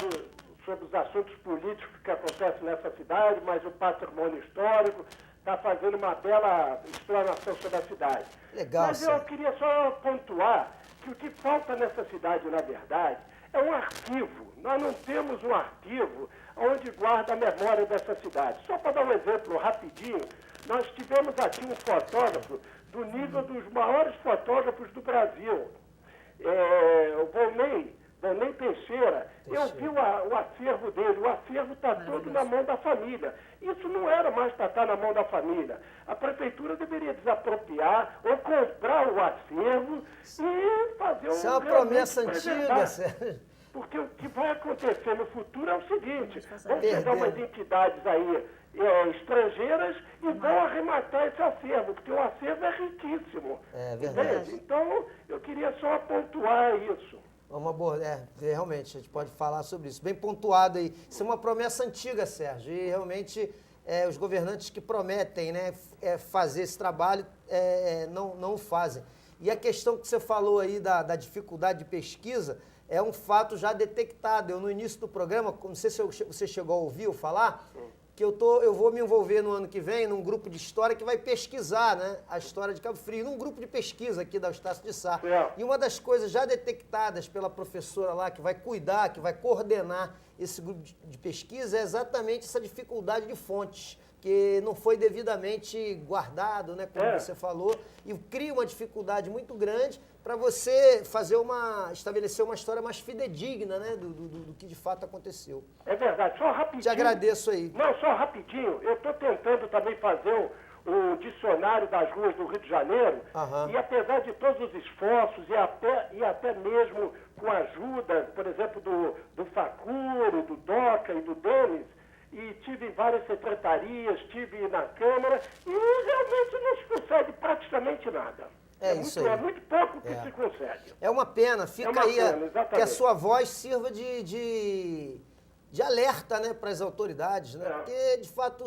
sobre os assuntos políticos que acontecem nessa cidade, mas o patrimônio histórico, está fazendo uma bela explanação sobre a cidade. Legal, Mas eu Sérgio. queria só pontuar que o que falta nessa cidade, na verdade, é um arquivo. Nós não temos um arquivo onde guarda a memória dessa cidade. Só para dar um exemplo rapidinho, nós tivemos aqui um fotógrafo do nível dos maiores fotógrafos do Brasil, o Volney Teixeira. Eu vi o acervo dele, o acervo está todo na mão da família. Isso não era mais para estar na mão da família. A prefeitura deveria desapropriar ou comprar o acervo e fazer Isso é uma promessa antiga, Sérgio. Porque o que vai acontecer no futuro é o seguinte, vão Perdendo. chegar umas entidades aí estrangeiras e vão arrematar esse acervo, porque o acervo é riquíssimo. É verdade. Entende? Então, eu queria só pontuar isso. Uma boa, realmente, a gente pode falar sobre isso. Bem pontuado aí. Isso é uma promessa antiga, Sérgio, e realmente os governantes que prometem, né, fazer esse trabalho não o fazem. E a questão que você falou aí da dificuldade de pesquisa é um fato já detectado. Eu, no início do programa, não sei se você chegou a ouvir ou falar, que eu vou me envolver no ano que vem num grupo de história que vai pesquisar, né, a história de Cabo Frio, num grupo de pesquisa aqui da Eustácio de Sá. E uma das coisas já detectadas pela professora lá, que vai cuidar, que vai coordenar esse grupo de pesquisa, é exatamente essa dificuldade de fontes, que não foi devidamente guardado, né, como você falou, e cria uma dificuldade muito grande para você estabelecer uma história mais fidedigna, né, do que de fato aconteceu. É verdade, só rapidinho. Te agradeço aí. Não, só rapidinho. Eu estou tentando também fazer um dicionário das ruas do Rio de Janeiro. E apesar de todos os esforços e até mesmo com a ajuda, por exemplo, do Facuro, do Doca e do Denis, e tive em várias secretarias, tive na Câmara, e realmente não se consegue praticamente nada. Isso aí. É muito pouco que se consegue. É uma pena, fica uma aí pena, que a sua voz sirva de alerta, né, para as autoridades, né? Porque, de fato,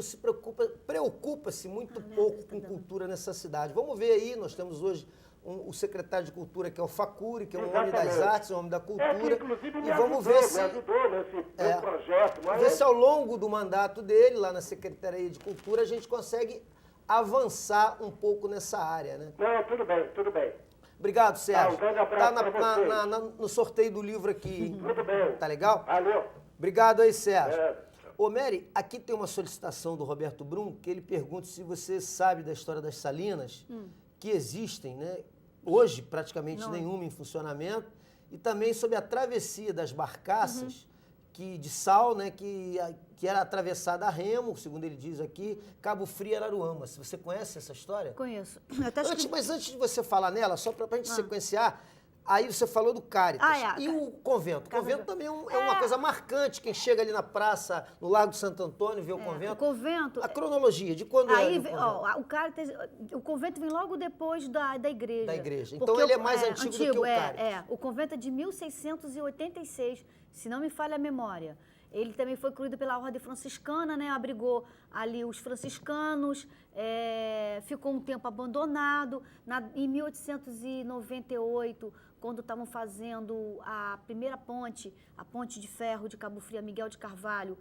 preocupa-se muito pouco com cultura nessa cidade. Vamos ver aí, nós temos hoje o secretário de Cultura, que é o Facuri, que é um homem das artes, um homem da cultura. Que, inclusive, e vamos ver se me ajudou nesse projeto. Mas ver se ao longo do mandato dele, lá na Secretaria de Cultura, a gente consegue avançar um pouco nessa área, né? Não, tudo bem, tudo bem. Obrigado, Sérgio. Um grande abraço pra vocês. No sorteio do livro aqui. Tudo bem. Tá legal? Valeu. Obrigado aí, Sérgio. Ô, Mary, aqui tem uma solicitação do Roberto Brum, que ele pergunta se você sabe da história das salinas, que existem, né? Hoje, praticamente nenhuma em funcionamento, e também sobre a travessia das barcaças de sal, né, que era atravessada a remo, segundo ele diz aqui, Cabo Frio e Araruama. Você conhece essa história? Conheço. Mas antes de você falar nela, só para a gente sequenciar, aí você falou do Caritas. E o convento? O convento também é uma coisa marcante. Quem chega ali na praça, no Largo de Santo Antônio, vê o convento. O convento... A cronologia, de quando aí, o Caritas? O convento vem logo depois da igreja. Da igreja. Então ele é mais antigo do que o Caritas. O convento é de 1686, se não me falha a memória. Ele também foi incluído pela Ordem Franciscana, né? Abrigou ali os franciscanos, ficou um tempo abandonado. Em 1898, quando estavam fazendo a primeira ponte, a ponte de ferro de Cabo Frio, Miguel de Carvalho,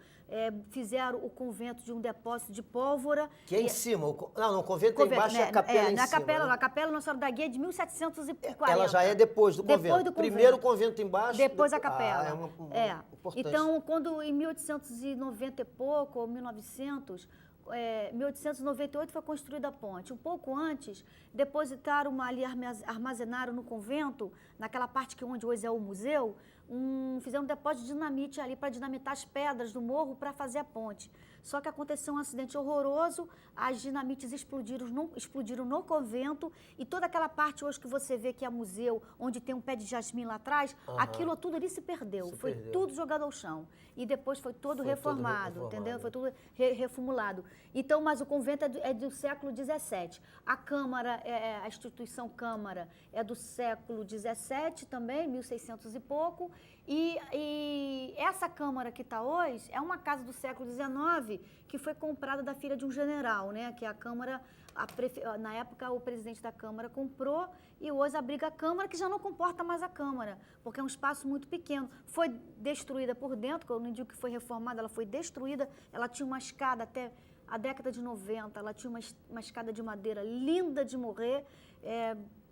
fizeram o convento de um depósito de pólvora. Que é em cima? Não, o convento é embaixo e a capela em cima. A capela Nossa Senhora da Guia é de 1740. Ela já é depois do convento. Primeiro o convento embaixo. Depois a capela. Importante. Então, quando em 1890 e pouco, ou 1900... 1898 foi construída a ponte. Um pouco antes, depositaram ali, armazenaram no convento, naquela parte onde hoje é o museu, fizeram um depósito de dinamite ali para dinamitar as pedras do morro para fazer a ponte. Só que aconteceu um acidente horroroso, as dinamites explodiram no convento e toda aquela parte hoje que você vê que é museu, onde tem um pé de jasmim lá atrás, aquilo tudo ali se perdeu. Foi tudo jogado ao chão. E depois foi todo reformado, entendeu? Foi tudo reformulado. Então, mas o convento é do século XVII. A Câmara, a instituição Câmara é do século XVII também, 1600 e pouco. E essa Câmara que está hoje é uma casa do século XIX que foi comprada da filha de um general, né? Que a Câmara, na época o presidente da Câmara comprou e hoje abriga a Câmara, que já não comporta mais a Câmara, porque é um espaço muito pequeno. Foi destruída por dentro, eu não digo que foi reformada, ela foi destruída, ela tinha uma escada até a década de 90, ela tinha uma escada de madeira linda de morrer,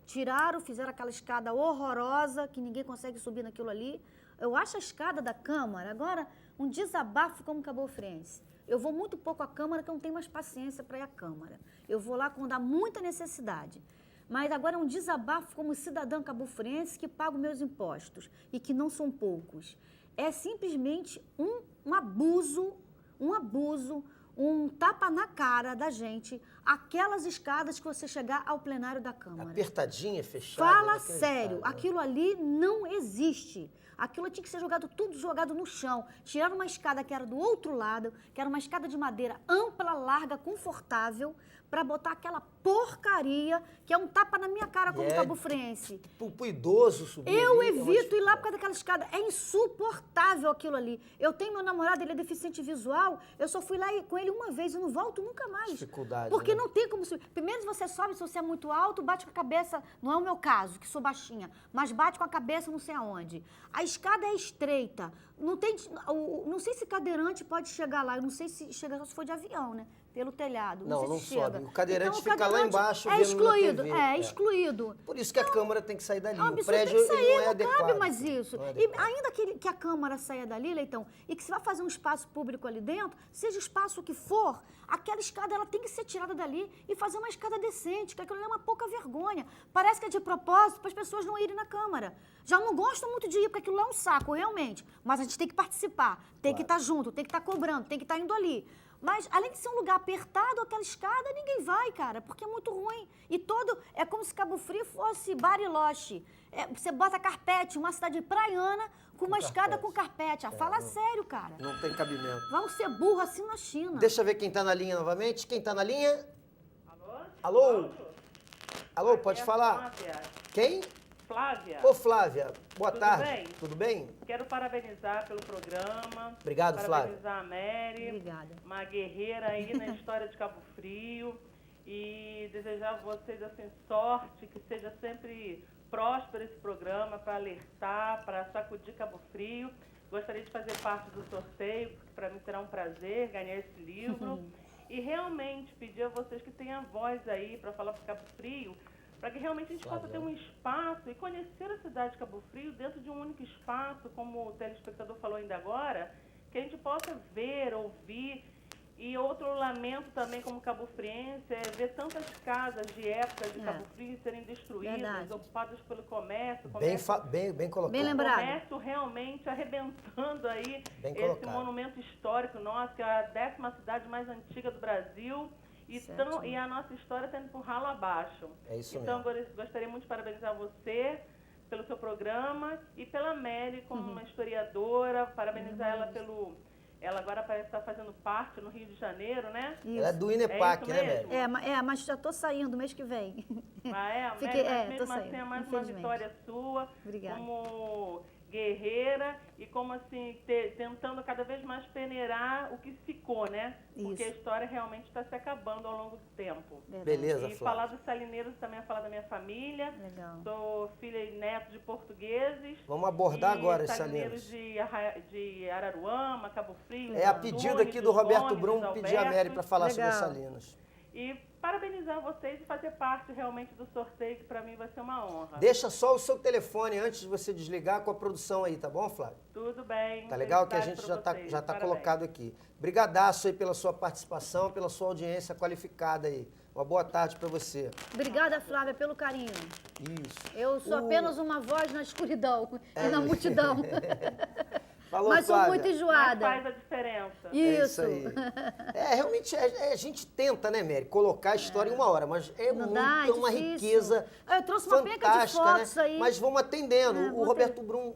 tiraram, fizeram aquela escada horrorosa, que ninguém consegue subir naquilo ali. Eu acho a escada da Câmara, agora, um desabafo como cabofriense. Eu vou muito pouco à Câmara, que eu não tenho mais paciência para ir à Câmara. Eu vou lá quando há muita necessidade. Mas agora é um desabafo como cidadã cabofriense que pago meus impostos, e que não são poucos. É simplesmente um abuso, um tapa na cara da gente, aquelas escadas que você chegar ao plenário da Câmara. Apertadinha, fechada. Fala inacreditável, sério, né? aquilo ali não existe. Aquilo tinha que ser jogado, tudo jogado no chão. Tiraram uma escada que era do outro lado, que era uma escada de madeira ampla, larga, confortável, para botar aquela porcaria que é um tapa na minha cara como cabofriense. Pro idoso subir Eu ali, é uma evito ir lá dificuldade. por causa daquela escada. É insuportável aquilo ali. Eu tenho meu namorado, ele é deficiente visual. Eu só fui lá com ele uma vez, eu não volto nunca mais. Dificuldade, Porque né? não tem como subir. Primeiro você sobe, se você é muito alto, bate com a cabeça. Não é o meu caso, que sou baixinha, mas bate com a cabeça não sei aonde. A escada é estreita. Não tem, não sei se cadeirante pode chegar lá. Eu não sei se chega só se for de avião, né? Pelo telhado. Não, sei não se chega. sobe. O cadeirante Então, fica lá embaixo é vendo na excluído. TV. É excluído. Por isso que a Câmara tem que sair dali. É um O absurdo, prédio tem que ele sair, não é não adequado. cabe mais isso. Não é E adequado. ainda que a Câmara saia dali, Leitão, e que se vai fazer um espaço público ali dentro, seja o espaço que for, aquela escada ela tem que ser tirada dali e fazer uma escada decente, que aquilo ali é uma pouca vergonha. Parece que é de propósito para as pessoas não irem na Câmara. Já não gostam muito de ir, porque aquilo lá é um saco, realmente. Mas a gente tem que participar, tem que estar junto, tem que estar cobrando, tem que estar indo ali. Mas, além de ser um lugar apertado, aquela escada, ninguém vai, cara, porque é muito ruim. E todo... É como se Cabo Frio fosse Bariloche. Você bota carpete, uma cidade praiana, com uma escada com carpete. Fala sério, cara. Não tem cabimento. Vão ser burro assim na China. Deixa eu ver quem tá na linha novamente. Quem tá na linha? Alô? Alô? Alô, pode Aqui é falar? Flávia. Quem? Flávia, Ô, Flávia, boa Tudo tarde. bem? Tudo bem? quero parabenizar pelo programa. Obrigado, Flávia. Parabenizar a Mary. Obrigada. Uma guerreira aí na história de Cabo Frio. E desejar a vocês, assim, sorte, que seja sempre próspero esse programa para alertar, para sacudir Cabo Frio. Gostaria de fazer parte do sorteio, porque para mim será um prazer ganhar esse livro. E realmente pedir a vocês que tenham voz aí para falar para Cabo Frio, para que realmente a gente possa ter um espaço e conhecer a cidade de Cabo Frio dentro de um único espaço, como o telespectador falou ainda agora, que a gente possa ver, ouvir. E outro lamento também como cabofriense é ver tantas casas de época de Cabo Frio serem destruídas, Verdade. ocupadas pelo comércio. Bem colocado. Bem lembrado. Comércio realmente arrebentando aí Bem esse colocado. monumento histórico nosso, que é a 10ª cidade mais antiga do Brasil. E a nossa história está indo por ralo abaixo. É isso então, mesmo. gostaria muito de parabenizar você pelo seu programa e pela Mary como uma historiadora, parabenizar ela pelo... Ela agora parece estar fazendo parte no Rio de Janeiro, né? Ela é do INEPAC, isso né, mesmo? Mary? Mas já tô saindo mês que vem. Mas Fiquei- mas tô mesmo saindo, assim é mais uma infelizmente. vitória sua, Obrigada. como guerreira e como assim, tentando cada vez mais peneirar o que ficou, né? Porque Isso. a história realmente está se acabando ao longo do tempo. Verdade. Beleza, E Flávia. falar dos salineiros também é falar da minha família. Legal. Sou filha e neto de portugueses. Vamos abordar e agora os salineiros salineiros. de Araruama, Cabo Frio. É a Antunes, pedido aqui do Roberto Gomes, Brum dos pedir a Mary para falar Legal. sobre os salinos. E parabenizar vocês e fazer parte realmente do sorteio, que para mim vai ser uma honra. Deixa só o seu telefone antes de você desligar com a produção aí, tá bom, Flávio? Tudo bem. Tá legal que a Felicidades gente pra já vocês. tá Parabéns. colocado aqui. Brigadaço aí pela sua participação, pela sua audiência qualificada aí. Uma boa tarde para você. Obrigada, Flávia, pelo carinho. Isso. Eu sou apenas uma voz na escuridão e na multidão. Falou, Mas sou Flávia. muito Mas enjoada. faz a diferença. É isso aí. Realmente, a gente tenta, né, Mary, colocar a história em uma hora, mas é Não muito, dá, é é uma difícil. riqueza Eu trouxe uma penca de fantástica, fotos né? aí. Mas vamos atendendo. É, O vou Roberto Brum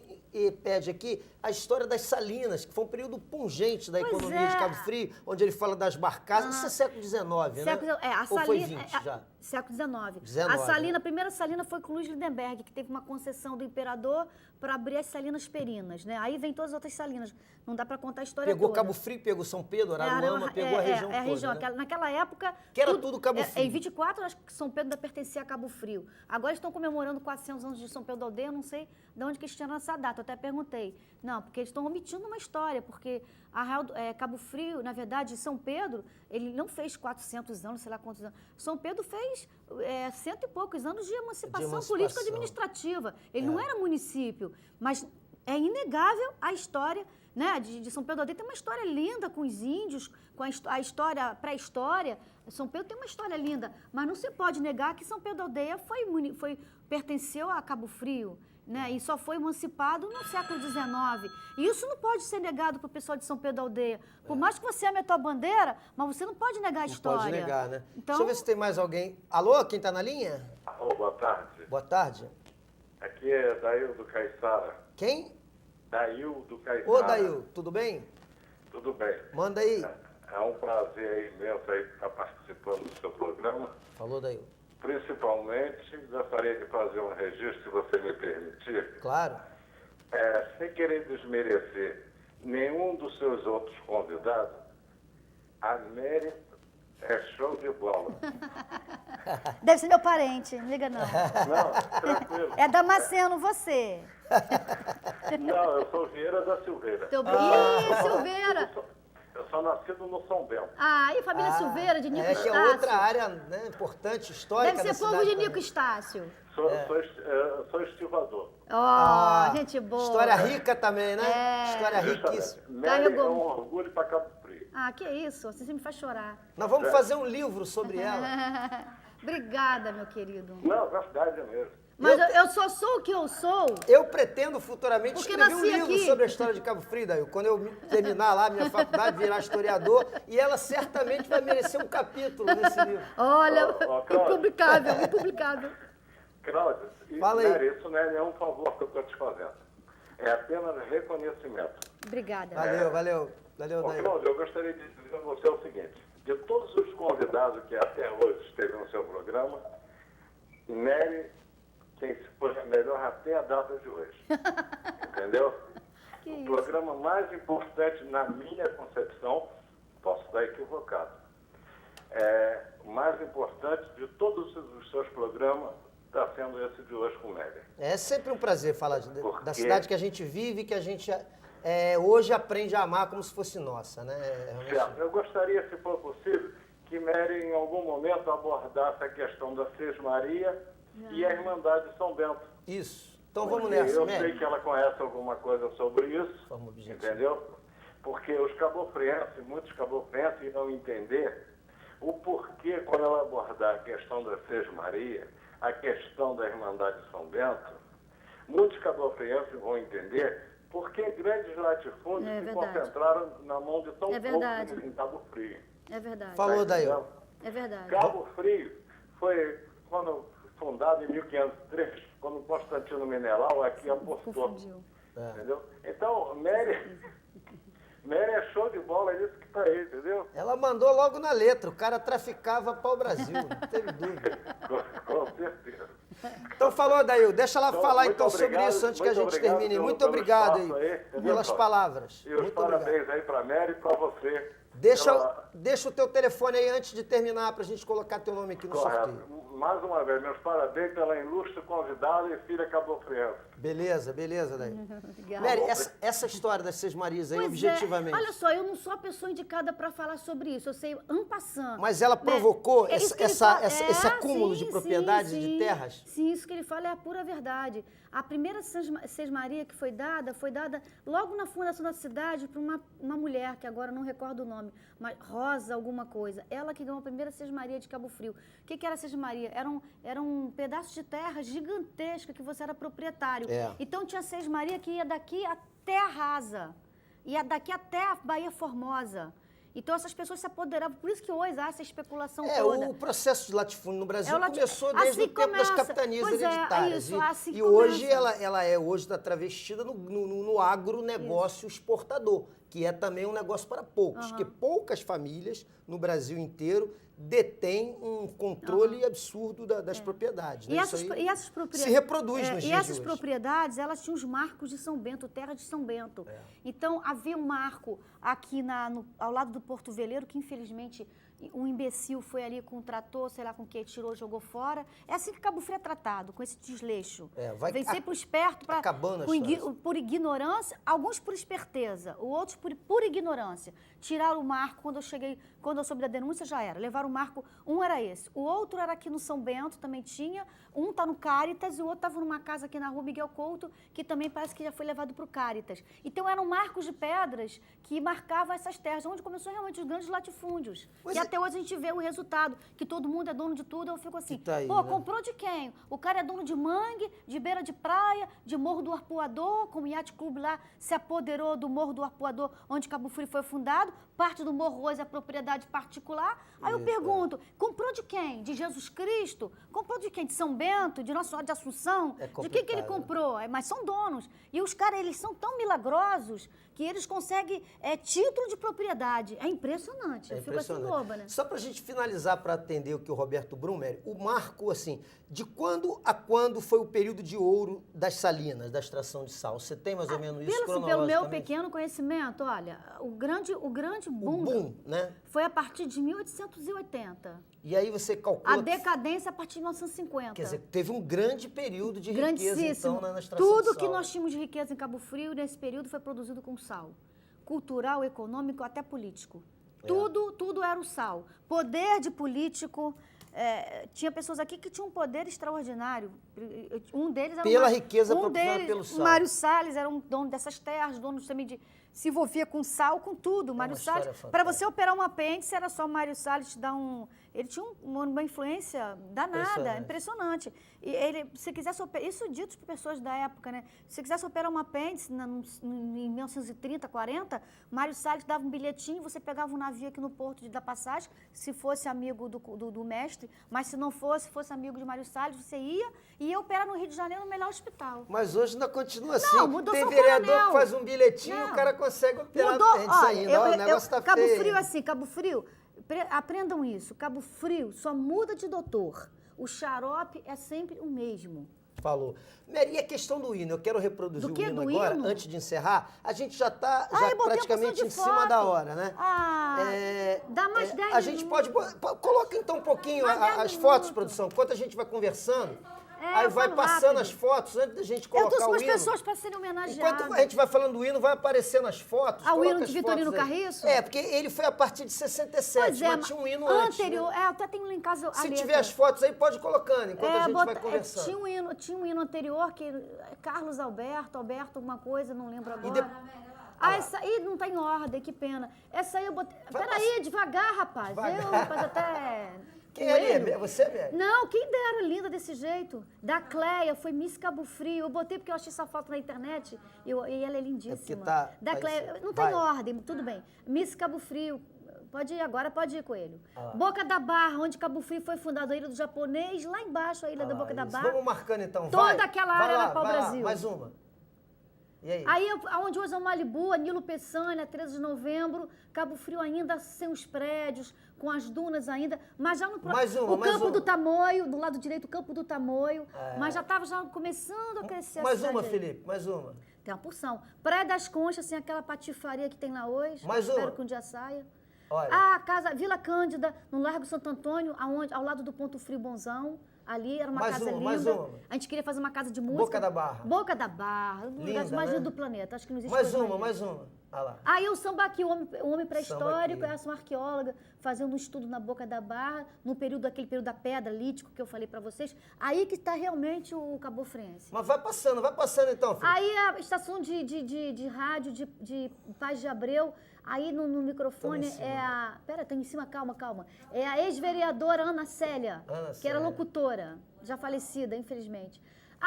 pede aqui a história das salinas, que foi um período pungente da Pois economia de é. Cabo Frio, onde ele fala das barcaças. Isso é século XIX, né? A Ou foi Salina, 20 já? Século XIX. 19, A Salina, né? a primeira Salina foi com Luiz Lindenberg, que teve uma concessão do imperador para abrir as Salinas Perinas, né? Aí vem todas as outras Salinas. Não dá para contar a história Pegou toda. Cabo Frio, pegou São Pedro, Araruama, pegou a região toda, né? Naquela época... Que era tudo Cabo Frio. Em 24, acho que São Pedro ainda pertencia a Cabo Frio. Agora estão comemorando 400 anos de São Pedro da Aldeia, eu não sei de onde que eles tiraram essa data, eu até perguntei. Não, porque eles estão omitindo uma história, porque Cabo Frio, na verdade, São Pedro, ele não fez 400 anos, sei lá quantos anos. São Pedro fez 100 e poucos anos de emancipação política administrativa. Ele não era município, mas é inegável a história, né, de São Pedro da Aldeia tem uma história linda com os índios, com a história, pré-história. São Pedro tem uma história linda, mas não se pode negar que São Pedro da Aldeia pertenceu a Cabo Frio, né, e só foi emancipado no século XIX. E isso não pode ser negado para o pessoal de São Pedro da Aldeia. Por mais que você ame a tua bandeira, mas você não pode negar a história. Não pode negar, né? Então, deixa eu ver se tem mais alguém. Alô, quem está na linha? Alô, boa tarde. Boa tarde. Aqui é Dail do Caiçara. Quem? Dail do Caiçara. Ô, Dail, tudo bem? Tudo bem. Manda aí. É um prazer imenso aí estar participando do seu programa. Falou, Dail. Principalmente, gostaria de fazer um registro, se você me permitir. Claro. Sem querer desmerecer nenhum dos seus outros convidados, a Mary é show de bola. deve ser meu parente, não liga não. Não, tranquilo. É Damasceno você. Não, eu sou Vieira da Silveira. Ih, Silveira. Eu sou nascido no São Bento. Ah, e família Silveira, de Nico Que Estácio. é outra área, né, importante, histórica Deve ser da povo cidade de Nico também. Estácio. Sou estivador. Gente boa. História rica também, né? É. História riquíssima. Mary é um orgulho para Cabo Frio. Ah, que isso, você me faz chorar. Nós vamos fazer um livro sobre ela. Obrigada, meu querido. Não, verdade mesmo. Mas eu só sou o que eu sou. Eu pretendo futuramente Porque escrever um nasci livro aqui. sobre a história de Cabo Frio, Dail. Quando eu terminar lá a minha faculdade, virar historiador, e ela certamente vai merecer um capítulo nesse livro. Olha, Cláudio. impublicável. Cláudio, Fala aí. Mary, isso não é nenhum favor que eu estou te fazendo. É apenas reconhecimento. Obrigada. Valeu, Dail. Cláudio, eu gostaria de dizer a você o seguinte. De todos os convidados que até hoje esteve no seu programa, Mary quem se foi melhor até a data de hoje. Entendeu? Que o isso? programa mais importante, na minha concepção, posso estar equivocado, o mais importante de todos os seus programas está sendo esse de hoje com o Mary. É sempre um prazer falar Por da quê? cidade que a gente vive, que a gente hoje aprende a amar como se fosse nossa, né? Certo. Eu gostaria, se for possível, que Mary, em algum momento, abordasse a questão da Sesmaria e a Irmandade de São Bento. Isso. Então vamos Porque nessa, eu Mary. sei que ela conhece alguma coisa sobre isso, Vamos, objetivo. entendeu? Porque os cabofrienses, muitos cabofrienses irão entender o porquê, quando ela abordar a questão da Sesmaria, a questão da Irmandade de São Bento, muitos cabofrienses vão entender porque grandes latifúndios se verdade. concentraram na mão de tão verdade. poucos em Cabo Frio. É verdade. Falou, Dail. entendendo? É verdade. Cabo Frio foi fundado em 1503, quando Constantino Menelau aqui apostou. Confundiu. Entendeu? Então, Mary é show de bola, é isso que está aí, entendeu? Ela mandou logo na letra, o cara traficava para o Brasil, não teve dúvida. Com certeza. Então falou, Dail, deixa ela Então, falar muito então sobre obrigado, isso antes que a muito gente obrigado termine. pelo- Muito pelo obrigado espaço aí, entendeu, pelas Cláudio? palavras. E os Muito parabéns obrigado. aí para a Mary e para você. Deixa o teu telefone aí antes de terminar para a gente colocar teu nome aqui no sorteio. Correto. Mais uma vez, meus parabéns pela ilustre convidada e filha cabofriense. Beleza, Dail. Obrigada. Mary, essa história das Seis Marias aí, Pois objetivamente. olha só, eu não sou a pessoa indicada para falar sobre isso. Eu sei en passant. Mas ela provocou É isso que ele esse acúmulo de propriedades e de terras? Sim, isso que ele fala é a pura verdade. A primeira Sesmaria que foi dada logo na fundação da cidade para uma mulher, que agora não recordo o nome, mas Rosa alguma coisa. Ela que ganhou a primeira Sesmaria de Cabo Frio. O que era a Sesmaria? Era um pedaço de terra gigantesca que você era proprietário. É. Então tinha Sesmaria que ia daqui até a Rasa, ia daqui até a Baía Formosa. Então essas pessoas se apoderavam, por isso que hoje há essa especulação toda. O processo de latifúndio no Brasil É o lati- começou desde assim o tempo das começa. capitanias Pois é, hereditárias. isso, assim e hoje começa. ela hoje está travestida no agronegócio exportador, que é também um negócio para poucos, que poucas famílias no Brasil inteiro detêm um controle absurdo das propriedades. Né? E Isso essas, aí e essas propriedades, se reproduz nos e dias de essas hoje. propriedades, elas tinham os marcos de São Bento, terra de São Bento. Então, havia um marco aqui ao lado do Porto Veleiro, que infelizmente um imbecil foi ali com um trator, sei lá com o que, tirou, jogou fora. É assim que Cabo Frio é tratado, com esse desleixo. Vem sempre o esperto por ignorância, alguns por esperteza, outros por ignorância. Tiraram o marco, quando eu soube da denúncia, já era. Levaram o marco, um era esse. O outro era aqui no São Bento, também tinha. Um tá no Cáritas e o outro estava numa casa aqui na rua Miguel Couto, que também parece que já foi levado para o Cáritas. Então eram marcos de pedras que marcavam essas terras, onde começou realmente os grandes latifúndios. E até hoje a gente vê o resultado, que todo mundo é dono de tudo. Eu fico assim, tá aí, pô, né? comprou de quem? O cara é dono de mangue, de beira de praia, de Morro do Arpoador, como o Yacht Clube lá se apoderou do Morro do Arpoador, onde Cabo Frio foi fundado. Parte do Morro hoje é propriedade particular. Aí eu pergunto, comprou de quem? De Jesus Cristo? Comprou de quem? De São Bento? De Nossa Senhora de Assunção? De quem que ele comprou? Mas são donos. E os caras, eles são tão milagrosos que eles conseguem título de propriedade. É impressionante. Eu fico assim boba, né? Só para a gente finalizar, para atender o que o Roberto Brumer, o marco, assim, de quando a quando foi o período de ouro das salinas, da extração de sal? Você tem mais ou menos isso cronologicamente? Pelo meu pequeno conhecimento, olha, o grande boom, né? Foi a partir de 1880. E aí você calcula... A decadência a partir de 1950. Quer dizer, teve um grande período de riqueza, então, na extração Tudo de sal. que nós tínhamos de riqueza em Cabo Frio, nesse período, foi produzido com sal. Cultural, econômico, até político. Tudo era o sal. Poder de político... tinha pessoas aqui que tinham um poder extraordinário. Um deles era pela riqueza proporcionada pelo sal. Mário Salles era um dono dessas terras, dono também de... Se envolvia com sal, com tudo. Mário Salles, para você operar um apêndice, era só Mário Salles te dar um... Ele tinha uma influência danada, impressionante. E ele, se quisesse operar... Isso dito por pessoas da época, né? Se quisesse operar um apêndice em 1930, 40, Mário Salles dava um bilhetinho, você pegava um navio aqui no porto da passagem, se fosse amigo do mestre, mas se não fosse amigo de Mário Salles, você ia operar no Rio de Janeiro no melhor hospital. Mas hoje ainda continua assim. Não, mudou. Tem vereador que faz um bilhetinho, o cara consegue operar apêndice ainda. O negócio tá Cabo feio. Frio, assim, Cabo Frio, aprendam isso, Cabo Frio só muda de doutor. O xarope é sempre o mesmo. Falou. Mary, e a questão do hino? Eu quero reproduzir o hino agora, antes de encerrar. A gente já está praticamente em cima da hora, né? Dá mais 10 minutos. A gente pode... Coloca então um pouquinho as fotos, produção, enquanto a gente vai conversando. Aí vai passando rápido as fotos antes da gente colocar o hino. Eu trouxe umas pessoas para serem homenageadas. Enquanto a gente vai falando do hino, vai aparecendo as fotos. O hino de Vitorino Carriço? Porque ele foi a partir de 67, mas tinha um hino anterior, antes. Né? Eu até tenho lá em casa Se tiver as fotos aí, pode ir colocando, enquanto a gente vai conversando. Tinha um hino anterior, que Carlos Alberto, alguma coisa, não lembro agora. Essa aí não tá em ordem, que pena. Essa aí eu botei... Peraí, devagar, rapaz. Rapaz, até... Quem é? Você mesmo? Não, quem dera, linda desse jeito. Da Cleia, foi Miss Cabo Frio. Eu botei porque eu achei essa foto na internet e ela é lindíssima. Da Cleia, não tá em ordem, tudo bem. Miss Cabo Frio, pode ir agora, pode ir, Coelho. Boca da Barra, onde Cabo Frio foi fundado, a ilha do japonês, lá embaixo a ilha da Boca da Barra. Vamos marcando então, Toda aquela área era pau-brasil. Mais uma. E aí? Aí, onde hoje é o Malibu, Nilo Peçanha, 13 de novembro, Cabo Frio ainda sem os prédios, com as dunas ainda, mas já no o Campo do Tamoio, do lado direito, o Campo do Tamoio, mas já estava começando a crescer mais uma, Felipe, mais uma. Tem uma porção. Praia das Conchas, assim, aquela patifaria que tem lá hoje. Mais Espero que um dia saia. Olha. A casa Vila Cândida, no Largo Santo Antônio, ao lado do Ponto Frio Bonzão. Ali era uma casa linda. A gente queria fazer uma casa de música. Boca da Barra. Boca da Barra. Um lugar mais lindo do planeta. Acho que não existe mais uma. Ah lá. Aí o Sambaqui, o homem pré-histórico, essa uma arqueóloga, fazendo um estudo na Boca da Barra, aquele período da pedra, lítico, que eu falei pra vocês. Aí que está realmente o cabofriense. Mas vai passando então, filho. Aí a estação de rádio de Paz de Abreu, aí no microfone Pera, tá em cima, calma. É a ex-vereadora Ana Célia, que era locutora, já falecida, infelizmente.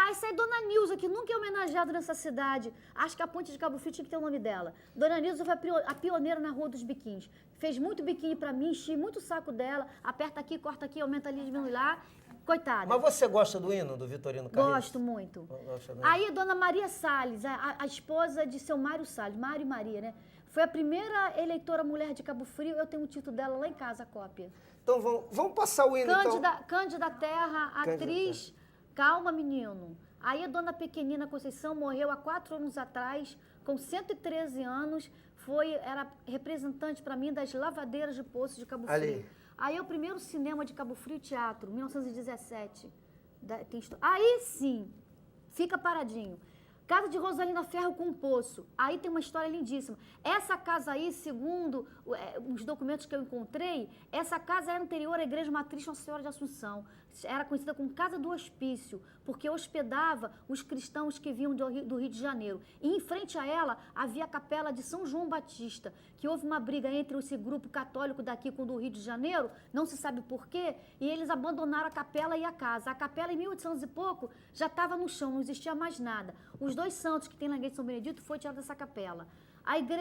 Essa é Dona Nilza, que nunca é homenageada nessa cidade. Acho que a Ponte de Cabo Frio tinha que ter o nome dela. Dona Nilza foi a pioneira na Rua dos Biquins. Fez muito biquíni pra mim, enchi muito o saco dela. Aperta aqui, corta aqui, aumenta ali, diminui lá. Coitada. Mas você gosta do hino do Vitorino Carriço? Gosto muito. Aí a Dona Maria Salles, a esposa de seu Mário Salles, Mário e Maria, né? Foi a primeira eleitora mulher de Cabo Frio. Eu tenho o título dela lá em casa, a cópia. Então vamos passar o hino, Cândida Terra, atriz... Calma, menino. Aí a dona Pequenina Conceição morreu há 4 anos atrás, com 113 anos. Era representante para mim das lavadeiras de poço de Cabo Frio. Aí é o primeiro cinema de Cabo Frio Teatro, 1917. Aí sim, fica paradinho. Casa de Rosalina Ferro com Poço. Aí tem uma história lindíssima. Essa casa aí, segundo os documentos que eu encontrei, essa casa era anterior à Igreja Matriz Nossa Senhora de Assunção. Era conhecida como Casa do Hospício, porque hospedava os cristãos que vinham do Rio de Janeiro. E em frente a ela havia a Capela de São João Batista, que houve uma briga entre esse grupo católico daqui com o do Rio de Janeiro, não se sabe por quê, e eles abandonaram a capela e a casa. A capela, em 1800 e pouco, já estava no chão, não existia mais nada. Os dois santos que tem na igreja de São Benedito foi tirado dessa capela.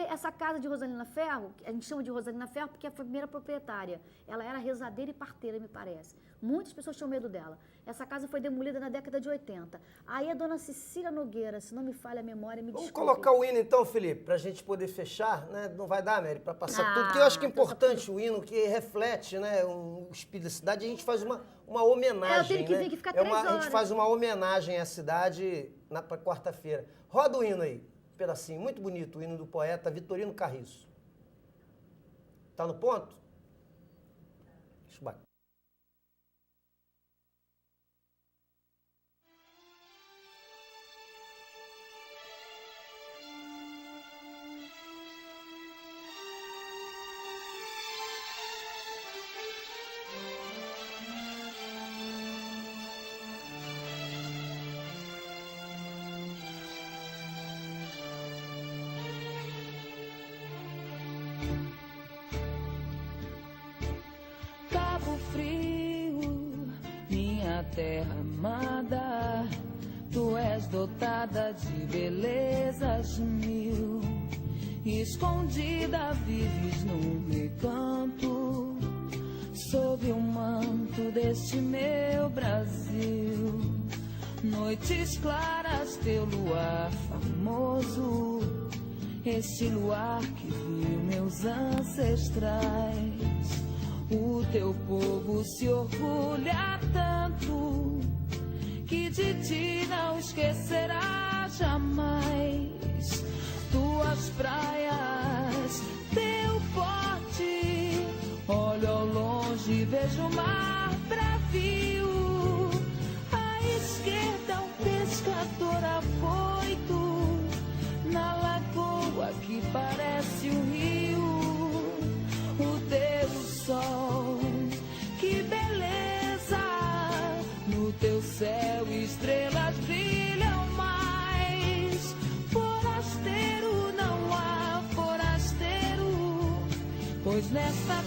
Essa casa de Rosalina Ferro, a gente chama de Rosalina Ferro porque foi a primeira proprietária. Ela era rezadeira e parteira, me parece. Muitas pessoas tinham medo dela. Essa casa foi demolida na década de 80. Aí a dona Cecília Nogueira, se não me falha a memória, me desculpe. Vamos colocar o hino então, Felipe, para a gente poder fechar, né? Não vai dar, Mary, para passar tudo, porque eu acho que é importante o hino, que reflete, né, um espírito da cidade. A gente faz uma homenagem, eu tenho que vir que fica 3 horas. A gente faz uma homenagem à cidade para quarta-feira. Roda o hino aí. Pedacinho, muito bonito, o hino do poeta Vitorino Carriço. Tá no ponto? Deixa eu bater. Terra amada, tu és dotada de belezas mil, escondida vives num recanto, sob o manto deste meu Brasil. Noites claras, teu luar famoso, este luar que viu meus ancestrais. O teu povo se orgulha tanto que de ti não esquecerá jamais. Tuas praias, teu porte, olho ao longe, vejo o mar bravio. À esquerda um pescador afoito, na lagoa que parece um rio. O teu sol, que beleza, no teu céu estrelas brilham mais. Forasteiro, não há forasteiro, pois nesta